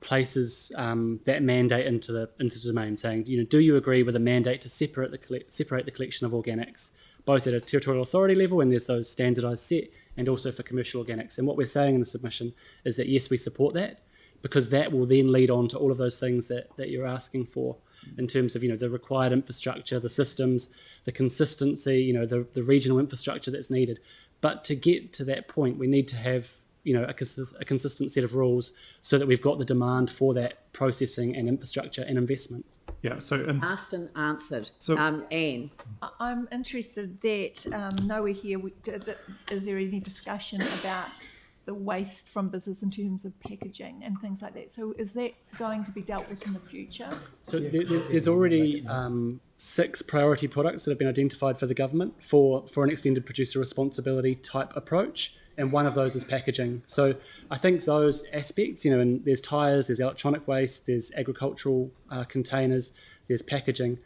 B: places that mandate into the domain, saying do you agree with a mandate to separate the collection of organics, both at a territorial authority level, and there's those standardised set, and also for commercial organics. And what we're saying in the submission is that yes, we support that, because that will then lead on to all of those things that you're asking for in terms of the required infrastructure, the systems, the consistency, the regional infrastructure that's needed. But to get to that point, we need to have a consistent set of rules so that we've got the demand for that processing and infrastructure and investment.
K: Yeah. So
A: asked and answered.
K: So
A: Anne,
J: I'm interested that nowhere here is there any discussion about the waste from business in terms of packaging and things like that. So is that going to be dealt with in the future?
B: So there's already 6 priority products that have been identified for the government for an extended producer responsibility type approach, and one of those is packaging. So I think those aspects, and there's tyres, there's electronic waste, there's agricultural containers, there's packaging.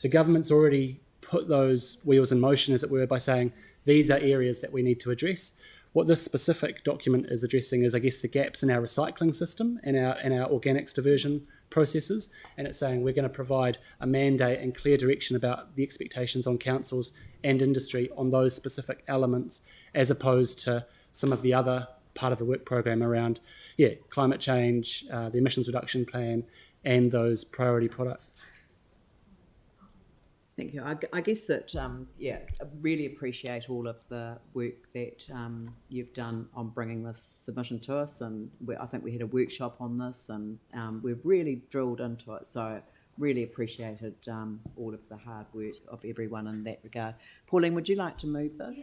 B: The government's already put those wheels in motion, as it were, by saying these are areas that we need to address. What this specific document is addressing is, I guess, the gaps in our recycling system and our organics diversion processes, and it's saying we're going to provide a mandate and clear direction about the expectations on councils and industry on those specific elements, as opposed to some of the other part of the work program around climate change, the emissions reduction plan, and those priority products.
A: thank you. I guess that, I really appreciate all of the work that you've done on bringing this submission to us, and I think we had a workshop on this, and we've really drilled into it, so really appreciated all of the hard work of everyone in that regard. Pauline, would you like to move this?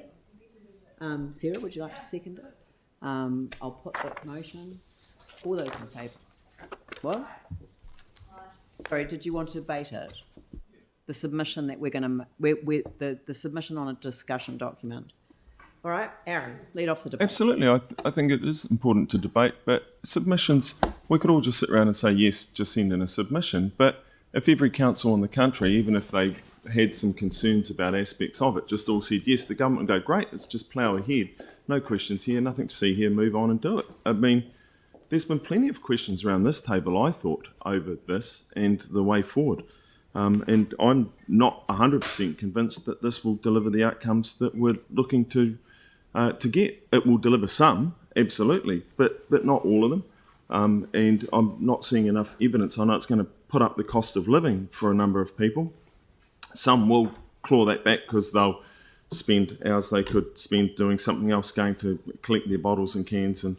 A: Sarah, would you like to second it? I'll put that motion. All those in favour? What? Sorry, did you want to debate it? The submission that we're going to, the submission on a discussion document. All right, Aaron, lead off the debate.
E: Absolutely. I think it is important to debate, but submissions, we could all just sit around and say, yes, just send in a submission. But if every council in the country, even if they had some concerns about aspects of it, just all said yes, the government would go, great, let's just plough ahead. No questions here, nothing to see here, move on and do it. I mean, there's been plenty of questions around this table, I thought, over this and the way forward. And I'm not 100% convinced that this will deliver the outcomes that we're looking to get. It will deliver some, absolutely, but not all of them. And I'm not seeing enough evidence. I know it's going to put up the cost of living for a number of people. Some will claw that back because they'll spend hours they could spend doing something else, going to collect their bottles and cans and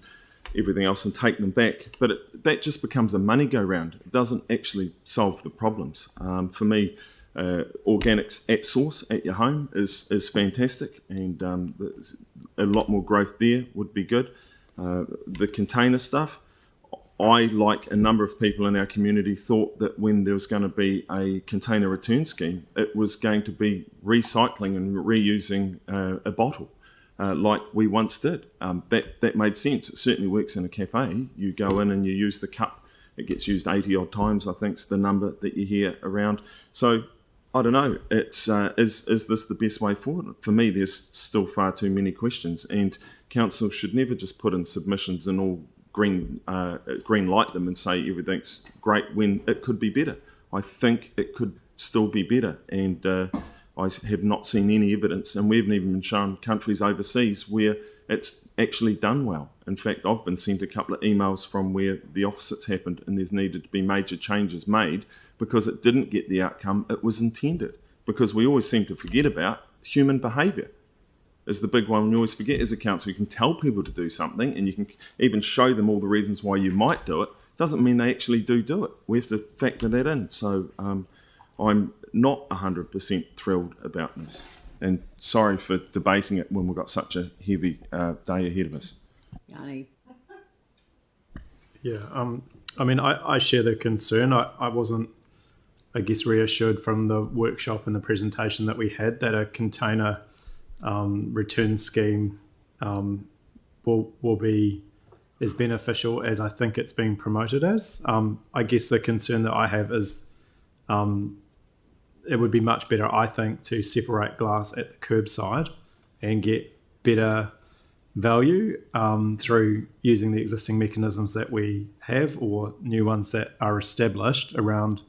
E: everything else and take them back. But that just becomes a money go round. It doesn't actually solve the problems. For me, organics at source at your home is fantastic, and a lot more growth there would be good. The container stuff, I, like a number of people in our community, thought that when there was going to be a container return scheme, it was going to be recycling and reusing a bottle. Like we once did. That made sense. It certainly works in a cafe. You go in and you use the cup. It gets used 80 odd times, I think is the number that you hear around. So I don't know. It's is this the best way forward? For me, there's still far too many questions, and council should never just put in submissions and all green light them and say everything's great when it could be better. I think it could still be better, and I have not seen any evidence, and we haven't even been shown countries overseas where it's actually done well. In fact, I've been sent a couple of emails from where the opposite's happened and there's needed to be major changes made because it didn't get the outcome it was intended. Because we always seem to forget about human behaviour is the big one we always forget as a council. You can tell people to do something and you can even show them all the reasons why you might do it. Doesn't mean they actually do it. We have to factor that in. So I'm not 100% thrilled about this, and sorry for debating it when we've got such a heavy day ahead of us.
A: Yanni?
K: Yeah, I mean, I share the concern. I wasn't, I guess, reassured from the workshop and the presentation that we had that a container return scheme will be as beneficial as I think it's being promoted as. I guess the concern that I have is it would be much better, I think, to separate glass at the curbside and get better value through using the existing mechanisms that we have or new ones that are established around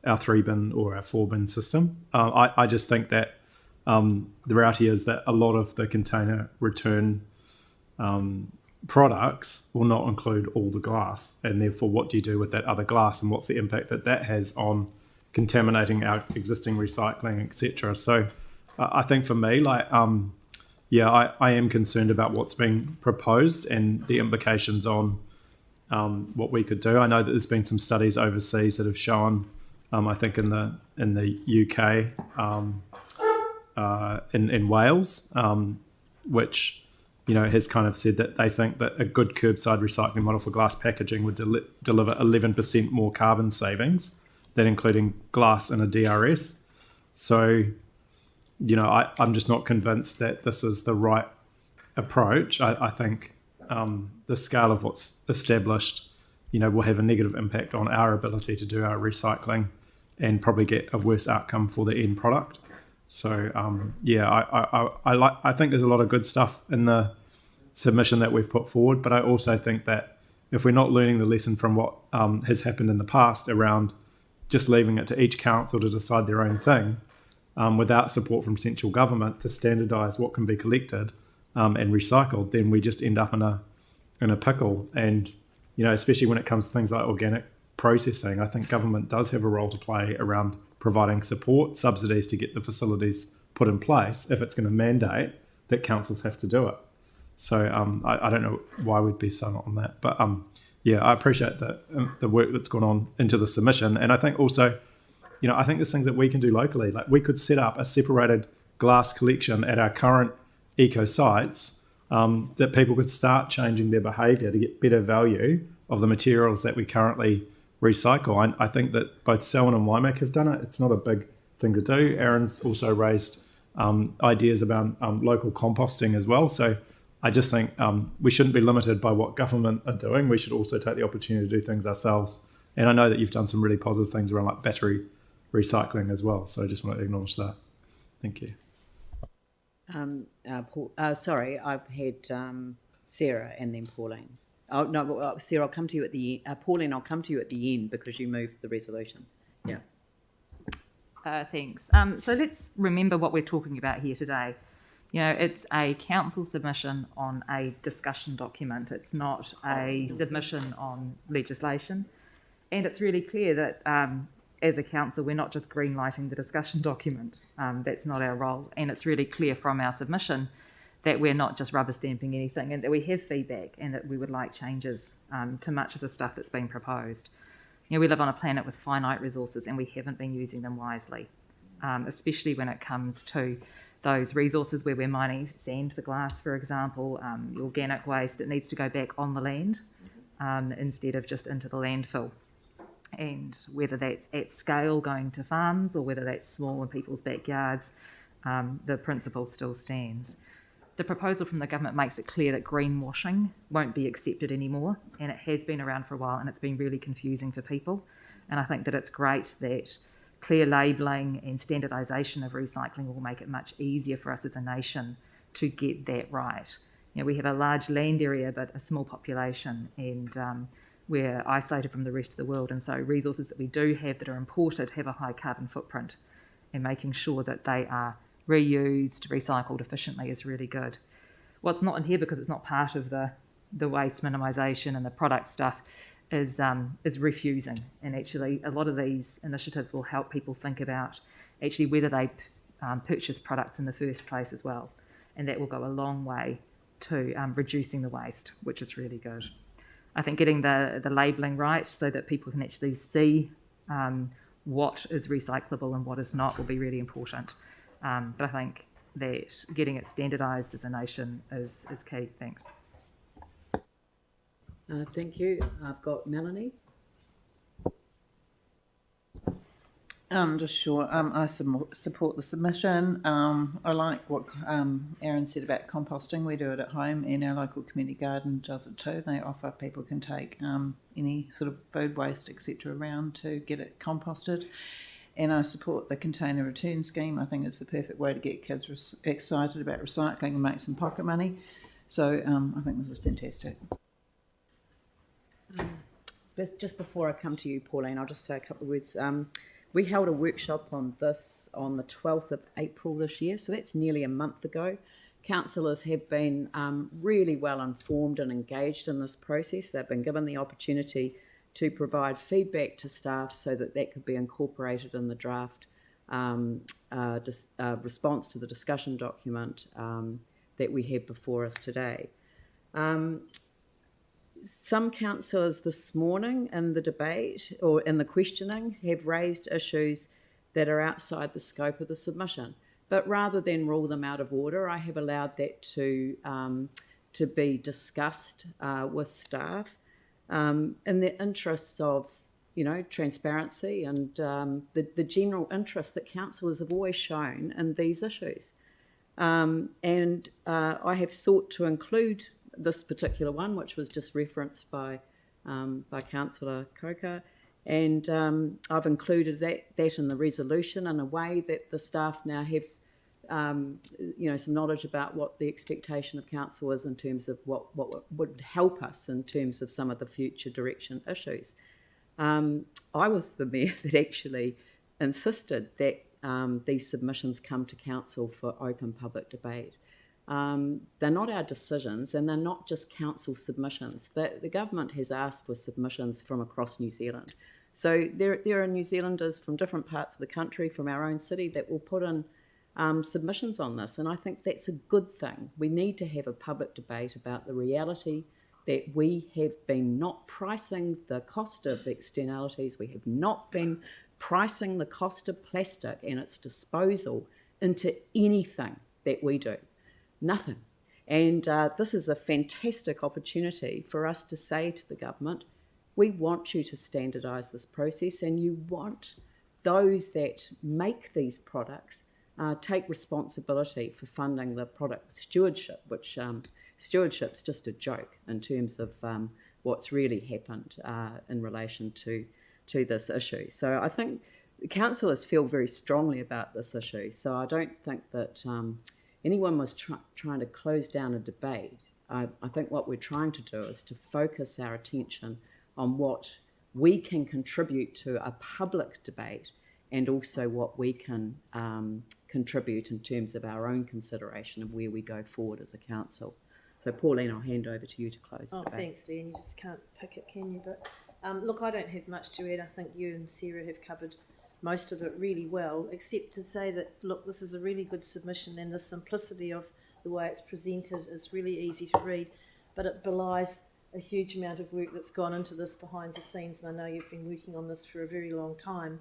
K: our 3-bin or our 4-bin system. I just think that the reality is that a lot of the container return products will not include all the glass, and therefore what do you do with that other glass, and what's the impact that that has on contaminating our existing recycling, etc. So I think for me, like I am concerned about what's being proposed and the implications on what we could do. I know that there's been some studies overseas that have shown, I think in the UK, in Wales, which has kind of said that they think that a good curbside recycling model for glass packaging would deliver 11% more carbon savings than including glass in a DRS. So, I'm just not convinced that this is the right approach. I think the scale of what's established, will have a negative impact on our ability to do our recycling and probably get a worse outcome for the end product. So, I think there's a lot of good stuff in the submission that we've put forward, but I also think that if we're not learning the lesson from what has happened in the past around just leaving it to each council to decide their own thing, without support from central government to standardise what can be collected and recycled, then we just end up in a pickle. And especially when it comes to things like organic processing, I think government does have a role to play around providing support, subsidies to get the facilities put in place if it's going to mandate that councils have to do it. So I don't know why we'd be silent on that, but I appreciate the work that's gone on into the submission, and I think also, I think there's things that we can do locally. Like we could set up a separated glass collection at our current eco sites that people could start changing their behaviour to get better value of the materials that we currently recycle. I think that both Selwyn and Waimak have done it. It's not a big thing to do. Aaron's also raised ideas about local composting as well. So I just think we shouldn't be limited by what government are doing. We should also take the opportunity to do things ourselves. And I know that you've done some really positive things around like battery recycling as well. So I just want to acknowledge that. Thank you.
A: Sorry, I've had Sarah and then Pauline. Oh no, Sarah, I'll come to you at the end. Pauline, I'll come to you at the end because you moved the resolution. Yeah.
I: Thanks. So let's remember what we're talking about here today. It's a council submission on a discussion document. It's not a submission on legislation. And it's really clear that as a council, we're not just greenlighting the discussion document. That's not our role. And it's really clear from our submission that we're not just rubber stamping anything, and that we have feedback and that we would like changes to much of the stuff that's being proposed. We live on a planet with finite resources and we haven't been using them wisely, especially when it comes to those resources where we're mining sand for glass, for example, the organic waste, it needs to go back on the land instead of just into the landfill. And whether that's at scale going to farms or whether that's small in people's backyards, the principle still stands. The proposal from the government makes it clear that greenwashing won't be accepted anymore, and it has been around for a while and it's been really confusing for people. And I think that it's great that clear labelling and standardisation of recycling will make it much easier for us as a nation to get that right. We have a large land area but a small population, and we're isolated from the rest of the world, and so resources that we do have that are imported have a high carbon footprint, and making sure that they are reused, recycled efficiently is really good. What's not in here, because it's not part of the waste minimisation and the product stuff, is refusing. And actually a lot of these initiatives will help people think about actually whether they purchase products in the first place as well, and that will go a long way to reducing the waste, which is really good. I think getting the labelling right so that people can actually see what is recyclable and what is not will be really important. But I think that getting it standardised as a nation is key. Thanks.
A: Thank you. I've got Melanie.
L: Just short. I support the submission. I like what Aaron said about composting. We do it at home, and our local community garden does it too. They offer people can take any sort of food waste, etc., around to get it composted. And I support the container return scheme. I think it's the perfect way to get kids excited about recycling and make some pocket money. So I think this is fantastic.
A: But just before I come to you, Pauline, I'll just say a couple of words. We held a workshop on this on the 12th of April this year, so that's nearly a month ago. Councillors have been really well informed and engaged in this process. They've been given the opportunity to provide feedback to staff so that that could be incorporated in the draft response to the discussion document that we have before us today. Some councillors this morning in the debate or in the questioning have raised issues that are outside the scope of the submission. But rather than rule them out of order, I have allowed that to be discussed with staff in the interests of, transparency and the general interest that councillors have always shown in these issues. And I have sought to include this particular one, which was just referenced by Councillor Coker, and I've included that in the resolution in a way that the staff now have, some knowledge about what the expectation of council is in terms of what would help us in terms of some of the future direction issues. I was the mayor that actually insisted that these submissions come to council for open public debate. They're not our decisions, and they're not just council submissions. The government has asked for submissions from across New Zealand. So there are New Zealanders from different parts of the country, from our own city, that will put in submissions on this, and I think that's a good thing. We need to have a public debate about the reality that we have been not pricing the cost of externalities. We have not been pricing the cost of plastic and its disposal into anything that we do. Nothing. And this is a fantastic opportunity for us to say to the government, we want you to standardise this process, and you want those that make these products take responsibility for funding the product stewardship, which stewardship's just a joke in terms of what's really happened in relation to this issue. So I think the councillors feel very strongly about this issue. So I don't think that anyone was trying to close down a debate. I think what we're trying to do is to focus our attention on what we can contribute to a public debate, and also what we can contribute in terms of our own consideration of where we go forward as a council. So Pauline, I'll hand over to you to close the debate.
C: Thanks, Leanne. You just can't pick it, can you? But look, I don't have much to add. I think you and Sarah have covered most of it really well, except to say that, look, this is a really good submission, and the simplicity of the way it's presented is really easy to read, but it belies a huge amount of work that's gone into this behind the scenes, and I know you've been working on this for a very long time.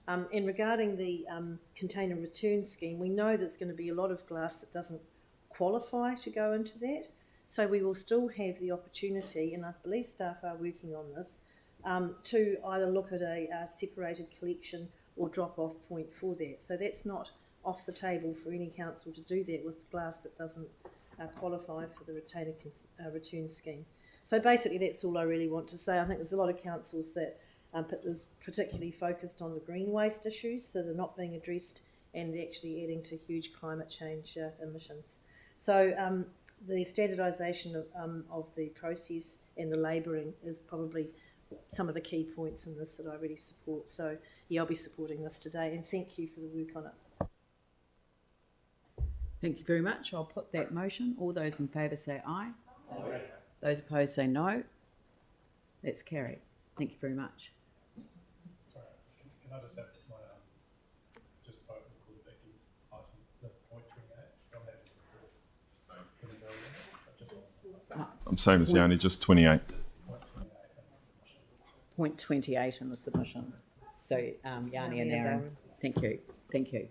C: And regarding the container return scheme, we know there's going to be a lot of glass that doesn't qualify to go into that, so we will still have the opportunity, and I believe staff are working on this, to either look at a separated collection or drop-off point for that. So that's not off the table for any council to do that with glass that doesn't qualify for the retainer return scheme. So basically that's all I really want to say. I think there's a lot of councils that is particularly focused on the green waste issues that are not being addressed and actually adding to huge climate change emissions. So the standardisation of the process and the labelling is probably some of the key points in this that I really support. So yeah, I'll be supporting this today, and thank you for the work on it.
A: Thank you very much. I'll put that motion. All those in favour say aye. Aye. Those opposed say no. That's carried. Thank you very much.
K: Sorry, can I just have my just vote recorded against item the point 28? So I'm happy to support. So for the building, but just
E: I'm same as Yanni, just 28.
A: Point 28 in the submission. So Yanni and Aaron. Thank you. Thank you.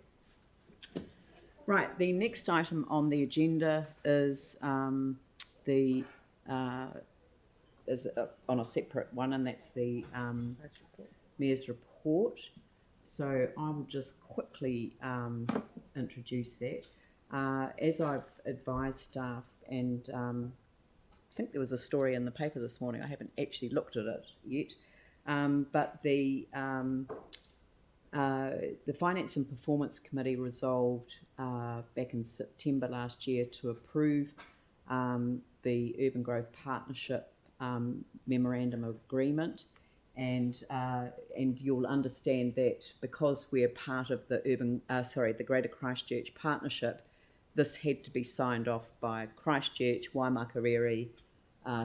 A: Right, the next item on the agenda is the is on a separate one, and that's the Mayor's report. So I will just quickly introduce that. As I've advised staff, and I think there was a story in the paper this morning, I haven't actually looked at it yet, but the Finance and Performance Committee resolved back in September last year to approve the Urban Growth Partnership Memorandum of Agreement, and you'll understand that because we're part of the the Greater Christchurch Partnership, this had to be signed off by Christchurch, Waimakariri,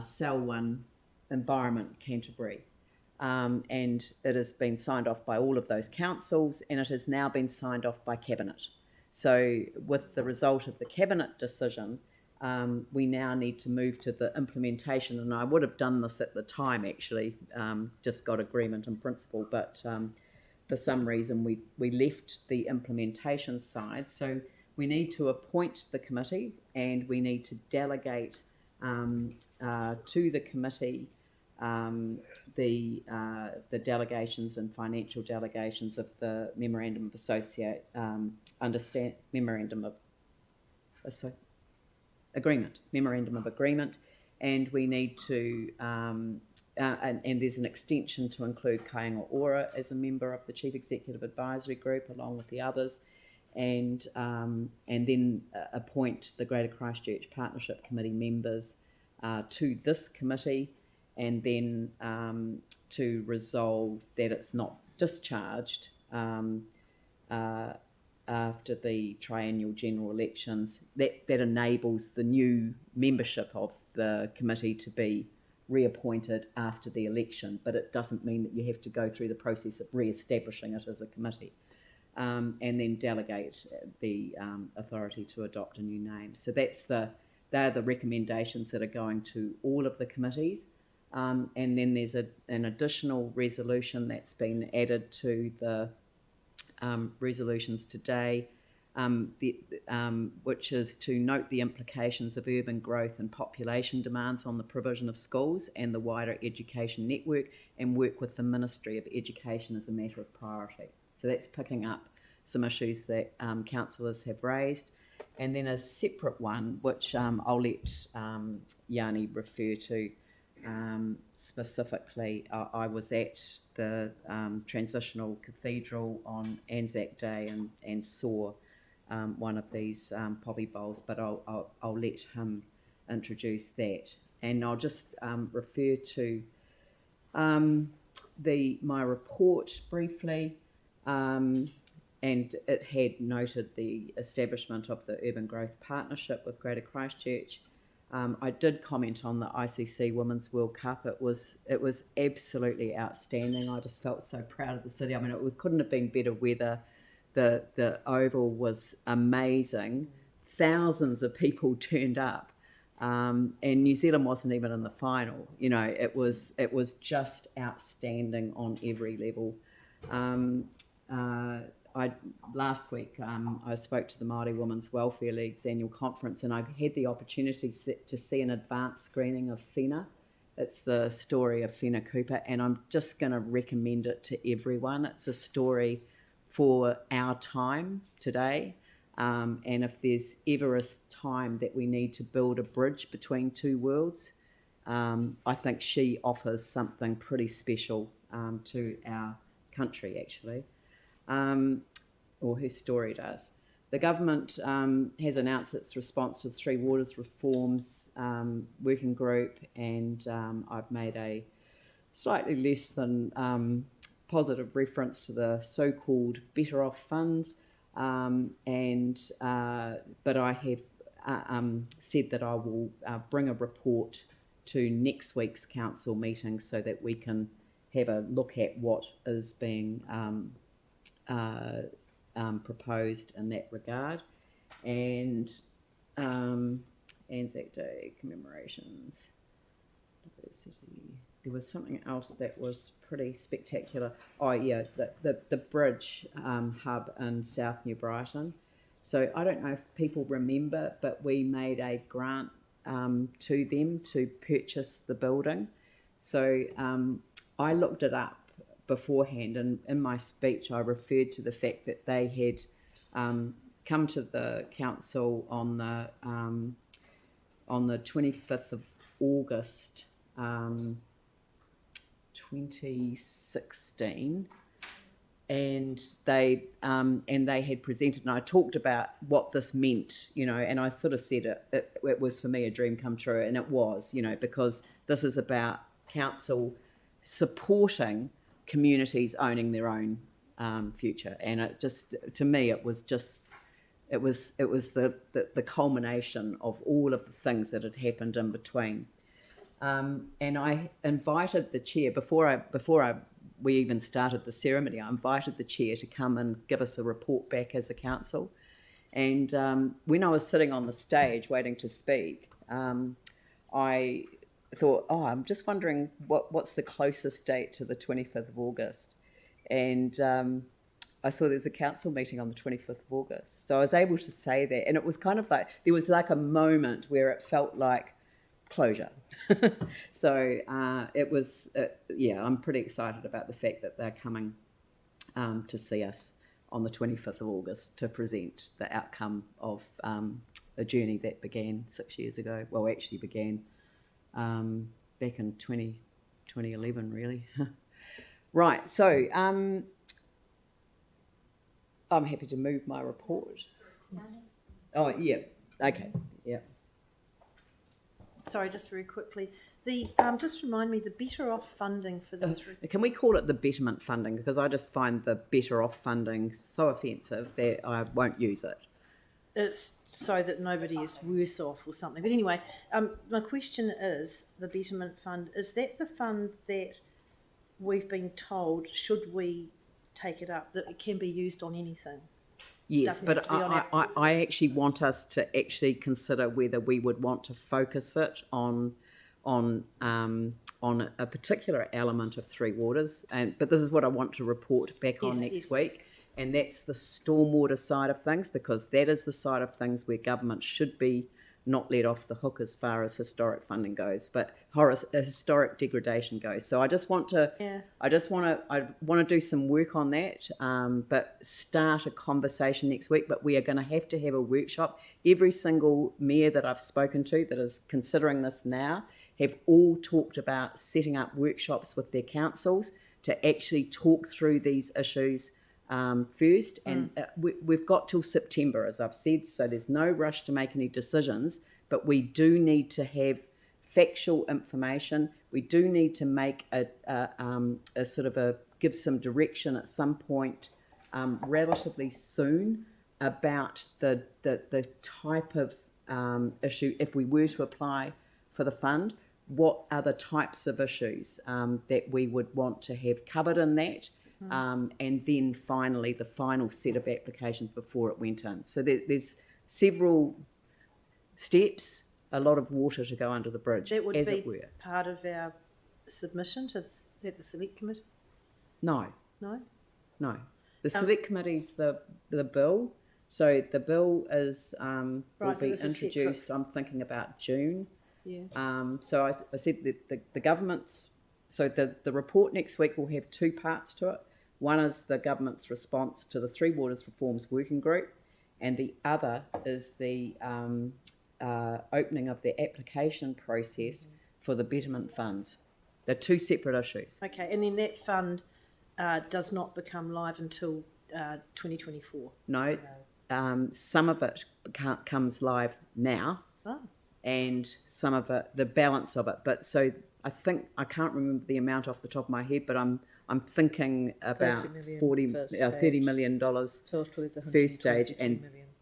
A: Selwyn, Environment, Canterbury. And it has been signed off by all of those councils, and it has now been signed off by Cabinet. So with the result of the Cabinet decision, we now need to move to the implementation, and I would have done this at the time actually, just got agreement in principle, but for some reason we left the implementation side. So we need to appoint the committee, and we need to delegate to the committee the delegations and financial delegations of the memorandum of agreement, and we need to and there's an extension to include Kainga Ora as a member of the Chief Executive Advisory Group along with the others, and then appoint the Greater Christchurch Partnership Committee members to this committee, and then to resolve that it's not discharged after the triennial general elections. That enables the new membership of the committee to be reappointed after the election, but it doesn't mean that you have to go through the process of re-establishing it as a committee. And then delegate the authority to adopt a new name. So they're the recommendations that are going to all of the committees. And then there's an additional resolution that's been added to the resolutions today, which is to note the implications of urban growth and population demands on the provision of schools and the wider education network, and work with the Ministry of Education as a matter of priority. So that's picking up some issues that councillors have raised. And then a separate one, which I'll let Yanni refer to specifically. I was at the Transitional Cathedral on Anzac Day and saw one of these poppy bowls, but I'll let him introduce that. And I'll just refer to my report briefly. And it had noted the establishment of the Urban Growth Partnership with Greater Christchurch. I did comment on the ICC Women's World Cup. It was absolutely outstanding. I just felt so proud of the city. I mean, it couldn't have been better weather. The Oval was amazing. Thousands of people turned up, and New Zealand wasn't even in the final. You know, it was just outstanding on every level. Last week I spoke to the Māori Women's Welfare League's annual conference, and I had the opportunity to see an advanced screening of Whina. It's the story of Whina Cooper, and I'm just going to recommend it to everyone. It's a story for our time today, and if there's ever a time that we need to build a bridge between two worlds, I think she offers something pretty special to our country, actually. Or her story does. The government has announced its response to the Three Waters Reforms working group, and I've made a slightly less than positive reference to the so-called Better Off funds, but I have said that I will bring a report to next week's council meeting so that we can have a look at what is being proposed in that regard. And Anzac Day Commemorations, diversity. There was something else that was pretty spectacular. Oh yeah, the bridge hub in South New Brighton. So I don't know if people remember, but we made a grant to them to purchase the building, So I looked it up beforehand, and in my speech I referred to the fact that they had come to the council on the 25th of August 2016, and they had presented, and I talked about what this meant, and I sort of said it was for me a dream come true, and it was, because this is about council supporting communities owning their own future, and it just, to me, it was the culmination of all of the things that had happened in between. And I invited the chair before we even started the ceremony. I invited the chair to come and give us a report back as a council. And when I was sitting on the stage waiting to speak, I thought, I'm just wondering what's the closest date to the 25th of August. And I saw there's a council meeting on the 25th of August. So I was able to say that. And it was kind of like, there was like a moment where it felt like closure. So it was, I'm pretty excited about the fact that they're coming to see us on the 25th of August to present the outcome of a journey that began 6 years ago. Well, actually began back in 2011, really. Right, so I'm happy to move my report. Oh, yeah, okay, yeah.
C: Sorry, just very quickly. Just remind me, the better off funding for this.
A: Can we call it the betterment funding? Because I just find the better off funding so offensive that I won't use it.
C: It's so that nobody is worse off or something. But anyway, my question is, the betterment fund, is that the fund that we've been told, should we take it up, that it can be used on anything?
A: Yes, but I actually want us to actually consider whether we would want to focus it on a particular element of Three Waters, but this is what I want to report back on next week, and that's the stormwater side of things, because that is the side of things where government should be not let off the hook as far as historic funding goes, but historic degradation goes. So I just want to, I want to do some work on that, but start a conversation next week. But we are going to have a workshop. Every single mayor that I've spoken to that is considering this now have all talked about setting up workshops with their councils to actually talk through these issues first, and we've got till September, as I've said, so there's no rush to make any decisions, but we do need to have factual information. We do need to make a give some direction at some point relatively soon about the type of issue, if we were to apply for the fund, what are the types of issues that we would want to have covered in that. And then finally the final set of applications before it went in. So there's several steps, a lot of water to go under the bridge,
C: that would
A: as
C: be
A: it were.
C: part of our submission to the select committee?
A: No.
C: No?
A: No. The select committee's the bill. So the bill is will be introduced, I'm thinking about June.
C: Yeah.
A: So I said that the government's, so the report next week will have two parts to it. One is the government's response to the Three Waters Reforms Working Group, and the other is the opening of the application process for the betterment funds. They're two separate issues.
C: Okay, and then that fund does not become live until 2024?
A: No, some of it comes live now, and some of it, the balance of it. But so I think, I can't remember the amount off the top of my head, but I'm thinking about $30 million first stage,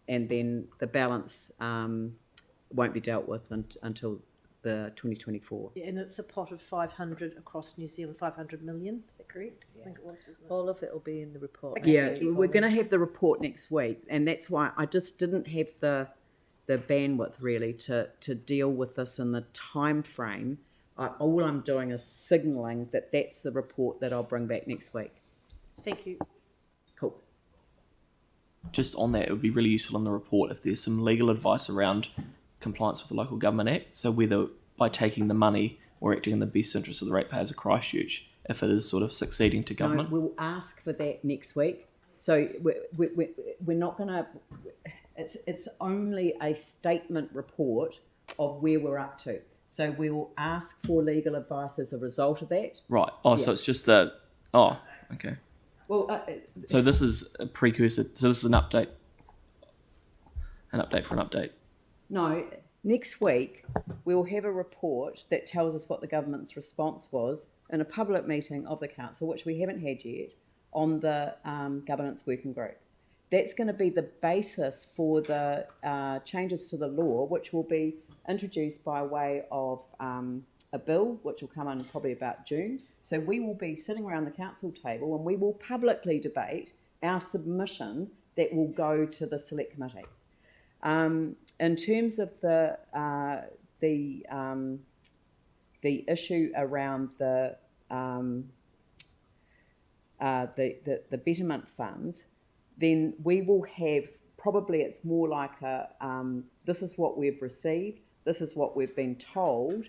A: and then the balance won't be dealt with until the 2024.
C: Yeah, and it's a pot of 500 across New Zealand, 500 million, is that correct? Yeah. I think it was, wasn't it?
L: All of it will be in the report.
C: Okay,
A: yeah, we're going to have the report next week, and that's why I just didn't have the bandwidth really to deal with this in the time frame. All I'm doing is signalling that that's the report that I'll bring back next week.
C: Thank you.
A: Cool.
M: Just on that, it would be really useful in the report if there's some legal advice around compliance with the Local Government Act. So whether by taking the money, or acting in the best interest of the ratepayers of Christchurch if it is sort of succeeding to government?
A: No, we'll ask for that next week. So we're not going to. It's only a statement report of where we're up to. So we will ask for legal advice as a result of that.
M: Right. Oh, so it's just a. Oh, okay.
A: Well,
M: so this is a precursor. So this is an update. An update for an update.
A: No, next week we'll have a report that tells us what the government's response was in a public meeting of the council, which we haven't had yet, on the governance working group. That's going to be the basis for the changes to the law, which will be introduced by way of a bill, which will come in probably about June. So we will be sitting around the council table and we will publicly debate our submission that will go to the select committee. In terms of the issue around the betterment funds, then we will have, probably it's more like a, this is what we've received, this is what we've been told,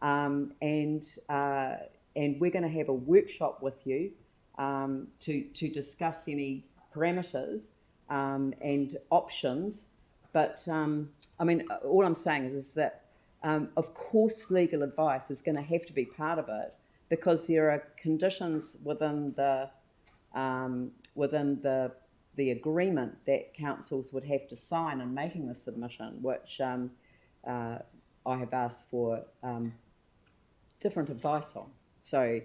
A: and we're going to have a workshop with you to discuss any parameters and options. But I mean, all I'm saying is that, of course, legal advice is going to have to be part of it, because there are conditions within the agreement that councils would have to sign in making the submission, which I have asked for different advice on. So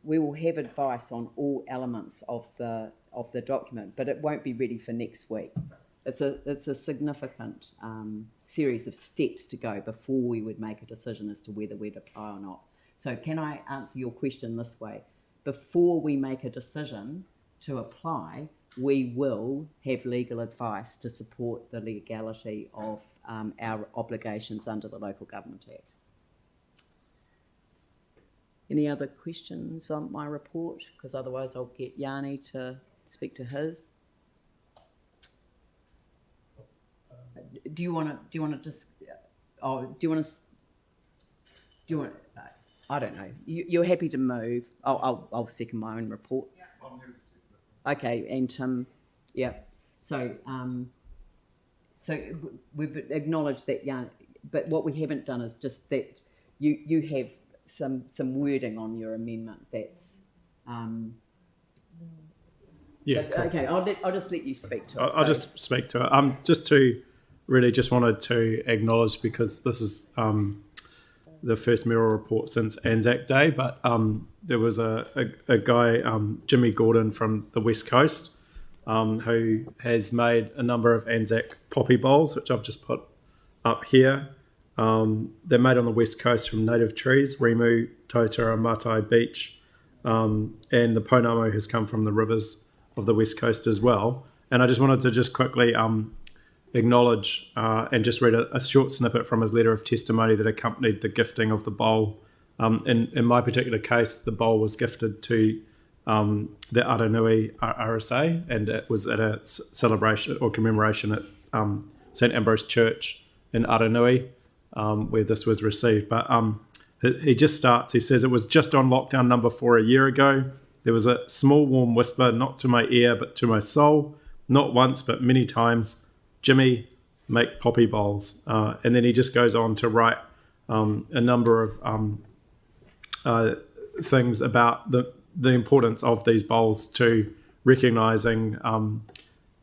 A: we will have advice on all elements of the document, but it won't be ready for next week. It's a significant series of steps to go before we would make a decision as to whether we'd apply or not. So can I answer your question this way? Before we make a decision to apply, we will have legal advice to support the legality of our obligations under the Local Government Act. Any other questions on my report? Because otherwise I'll get Yanni to speak to his. Do you want to just? Oh, do you want to? I don't know. You're happy to move. I'll second my own report. Yeah, I'm happy to second it. Okay, and yeah. So we've acknowledged that, yeah. But what we haven't done is just that you have some wording on your amendment that's.
K: Yeah.
A: But, okay, I'll just let you speak to it.
K: I'll just speak to it. Just wanted to acknowledge, because this is the first mayoral report since Anzac Day, but there was a guy, Jimmy Gordon from the West Coast, who has made a number of Anzac poppy bowls, which I've just put up here. They're made on the West Coast from native trees, Rimu, Totara, Matai Beach, and the Pounamu has come from the rivers of the West Coast as well. And I just wanted to just quickly acknowledge and just read a short snippet from his letter of testimony that accompanied the gifting of the bowl. In my particular case, the bowl was gifted to the Aranui RSA, and it was at a celebration or commemoration at St Ambrose Church in Aranui, where this was received. But he just starts, he says, "It was just on lockdown number 4 a year ago. There was a small warm whisper, not to my ear, but to my soul, not once, but many times, Jimmy, make poppy bowls." And then he just goes on to write a number of things about the importance of these bowls to recognising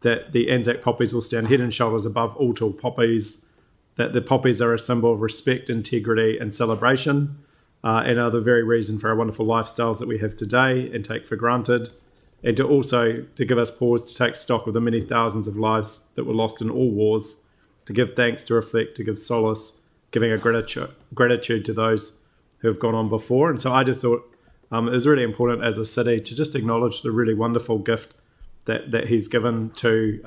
K: that the Anzac poppies will stand head and shoulders above all tall poppies, that the poppies are a symbol of respect, integrity and celebration, and are the very reason for our wonderful lifestyles that we have today and take for granted, and to give us pause to take stock of the many thousands of lives that were lost in all wars, to give thanks, to reflect, to give solace, giving a gratitude to those who have gone on before. And so I just thought it was really important as a city to just acknowledge the really wonderful gift that he's given to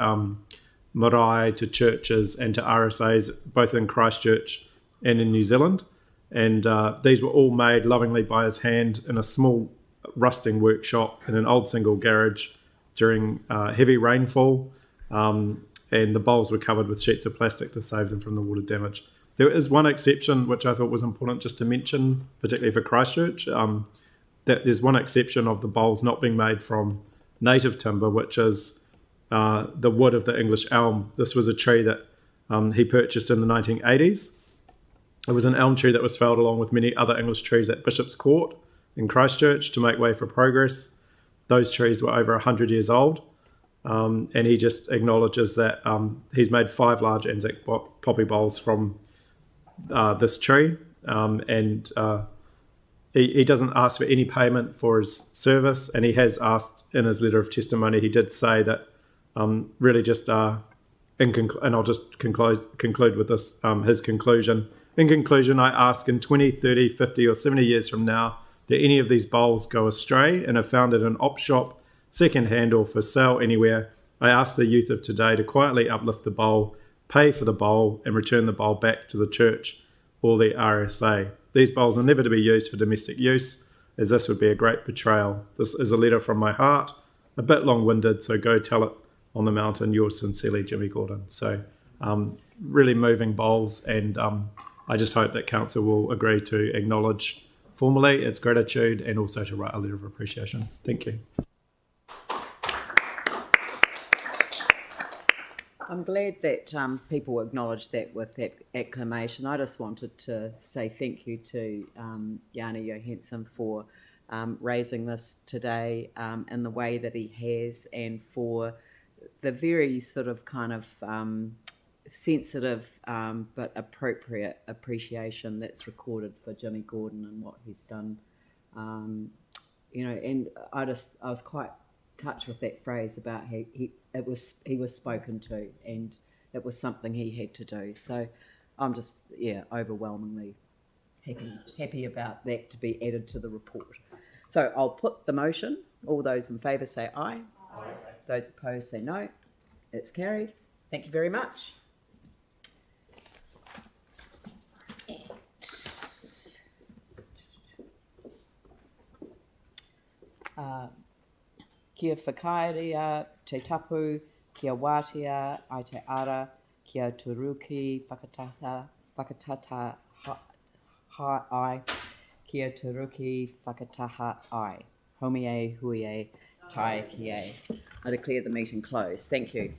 K: marae, to churches and to RSAs, both in Christchurch and in New Zealand. And these were all made lovingly by his hand in a small rusting workshop in an old single garage during heavy rainfall, and the bowls were covered with sheets of plastic to save them from the water damage. There is one exception which I thought was important just to mention, particularly for Christchurch, that there's one exception of the bowls not being made from native timber, which is the wood of the English elm. This was a tree that he purchased in the 1980s. It was an elm tree that was felled along with many other English trees at Bishop's Court in Christchurch to make way for progress. Those trees were over 100 years old, and he just acknowledges that he's made 5 large Anzac poppy bowls from this tree, and he doesn't ask for any payment for his service, and he has asked in his letter of testimony, he did say that really just, and I'll just conclude with this, his conclusion. In conclusion, I ask in 20, 30, 50 or 70 years from now that any of these bowls go astray and are found at an op shop, second hand or for sale anywhere, I ask the youth of today to quietly uplift the bowl, pay for the bowl and return the bowl back to the church or the RSA. These bowls are never to be used for domestic use, as this would be a great betrayal. This is a letter from my heart, a bit long-winded, so go tell it on the mountain. Yours sincerely, Jimmy Gordon. So really moving bowls, and I just hope that council will agree to acknowledge formally its gratitude and also to write a letter of appreciation. Thank you.
A: I'm glad that people acknowledge that with that acclamation. I just wanted to say thank you to Jana Johansson for raising this today in the way that he has, and for the very sort of kind of sensitive but appropriate appreciation that's recorded for Jimmy Gordon and what he's done. And I was quite touched with that phrase about how he was spoken to, and it was something he had to do. So I'm just overwhelmingly happy about that to be added to the report. So I'll put the motion. All those in favour say aye. Aye. Those opposed say no. It's carried. Thank you very much. Kia whakaerea te tapu, kia wātea ai te ara, kia turuki whakatata ai, kia turuki whakataha ai. Homie hui e, tai ki e. I declare the meeting closed. Thank you.